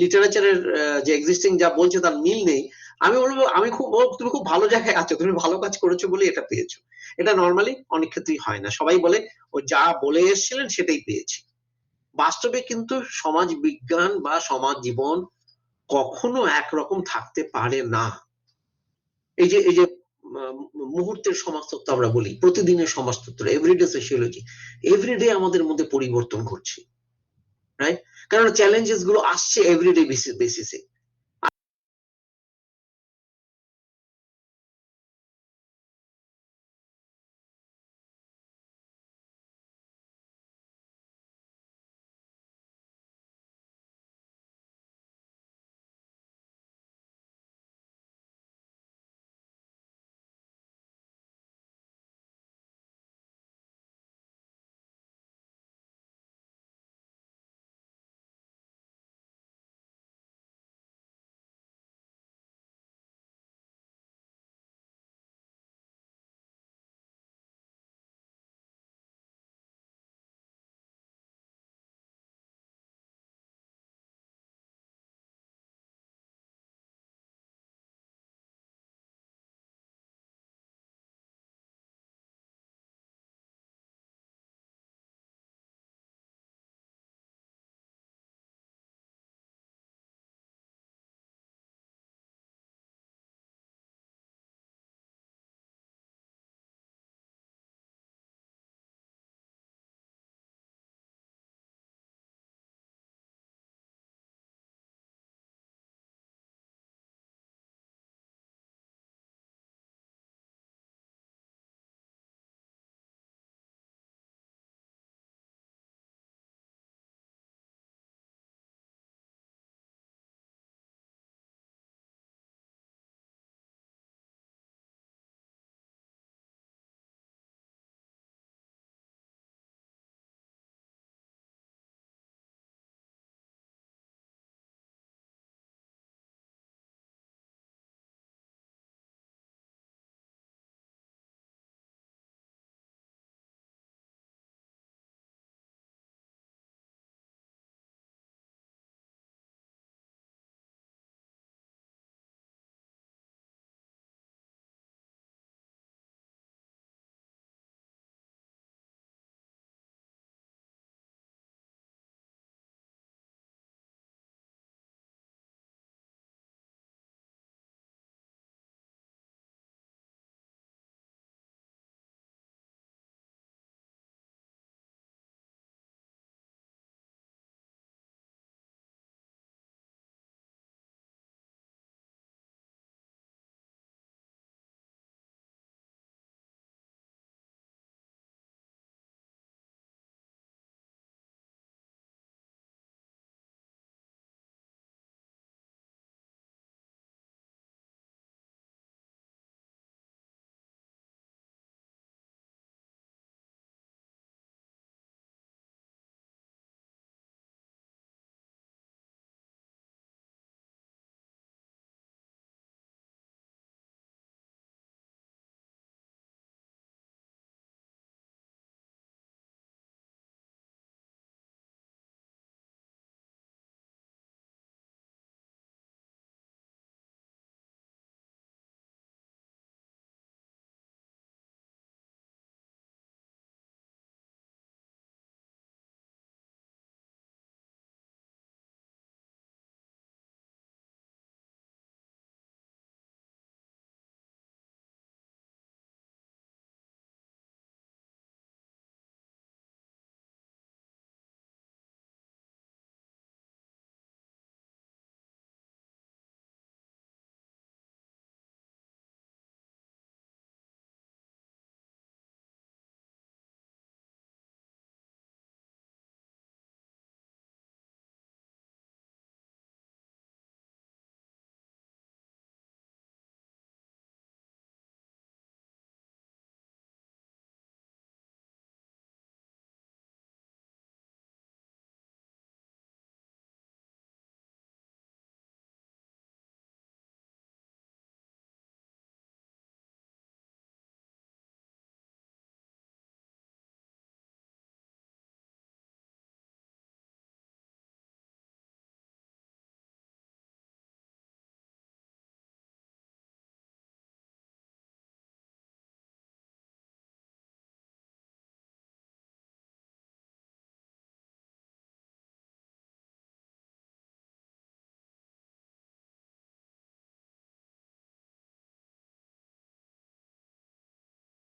লিটারেচারের যে এক্সিস্টিং যা বলছে তার মিল নেই, আমি বলবো তুমি খুব ভালো জায়গায় আছো, তুমি ভালো কাজ করেছো বলে এটা পেয়েছো। এটা নর্মালি অনেক ক্ষেত্রেই হয় না, সবাই বলে ও যা বলে এসেছিলেন সেটাই পেয়েছি। বাস্তবে কিন্তু সমাজ বিজ্ঞান বা সমাজ জীবন কখনো একরকম থাকতে পারে না। এই যে মুহূর্তের সমাজতত্ত্ব আমরা বলি, প্রতিদিনের সমাজতত্ত্ব, এভরিডে সোশিয়োলজি, এভরিডে আমাদের মধ্যে পরিবর্তন ঘটছে, রাইট? কারণ চ্যালেঞ্জেস গুলো আসছে এভরিডে বেসিসে।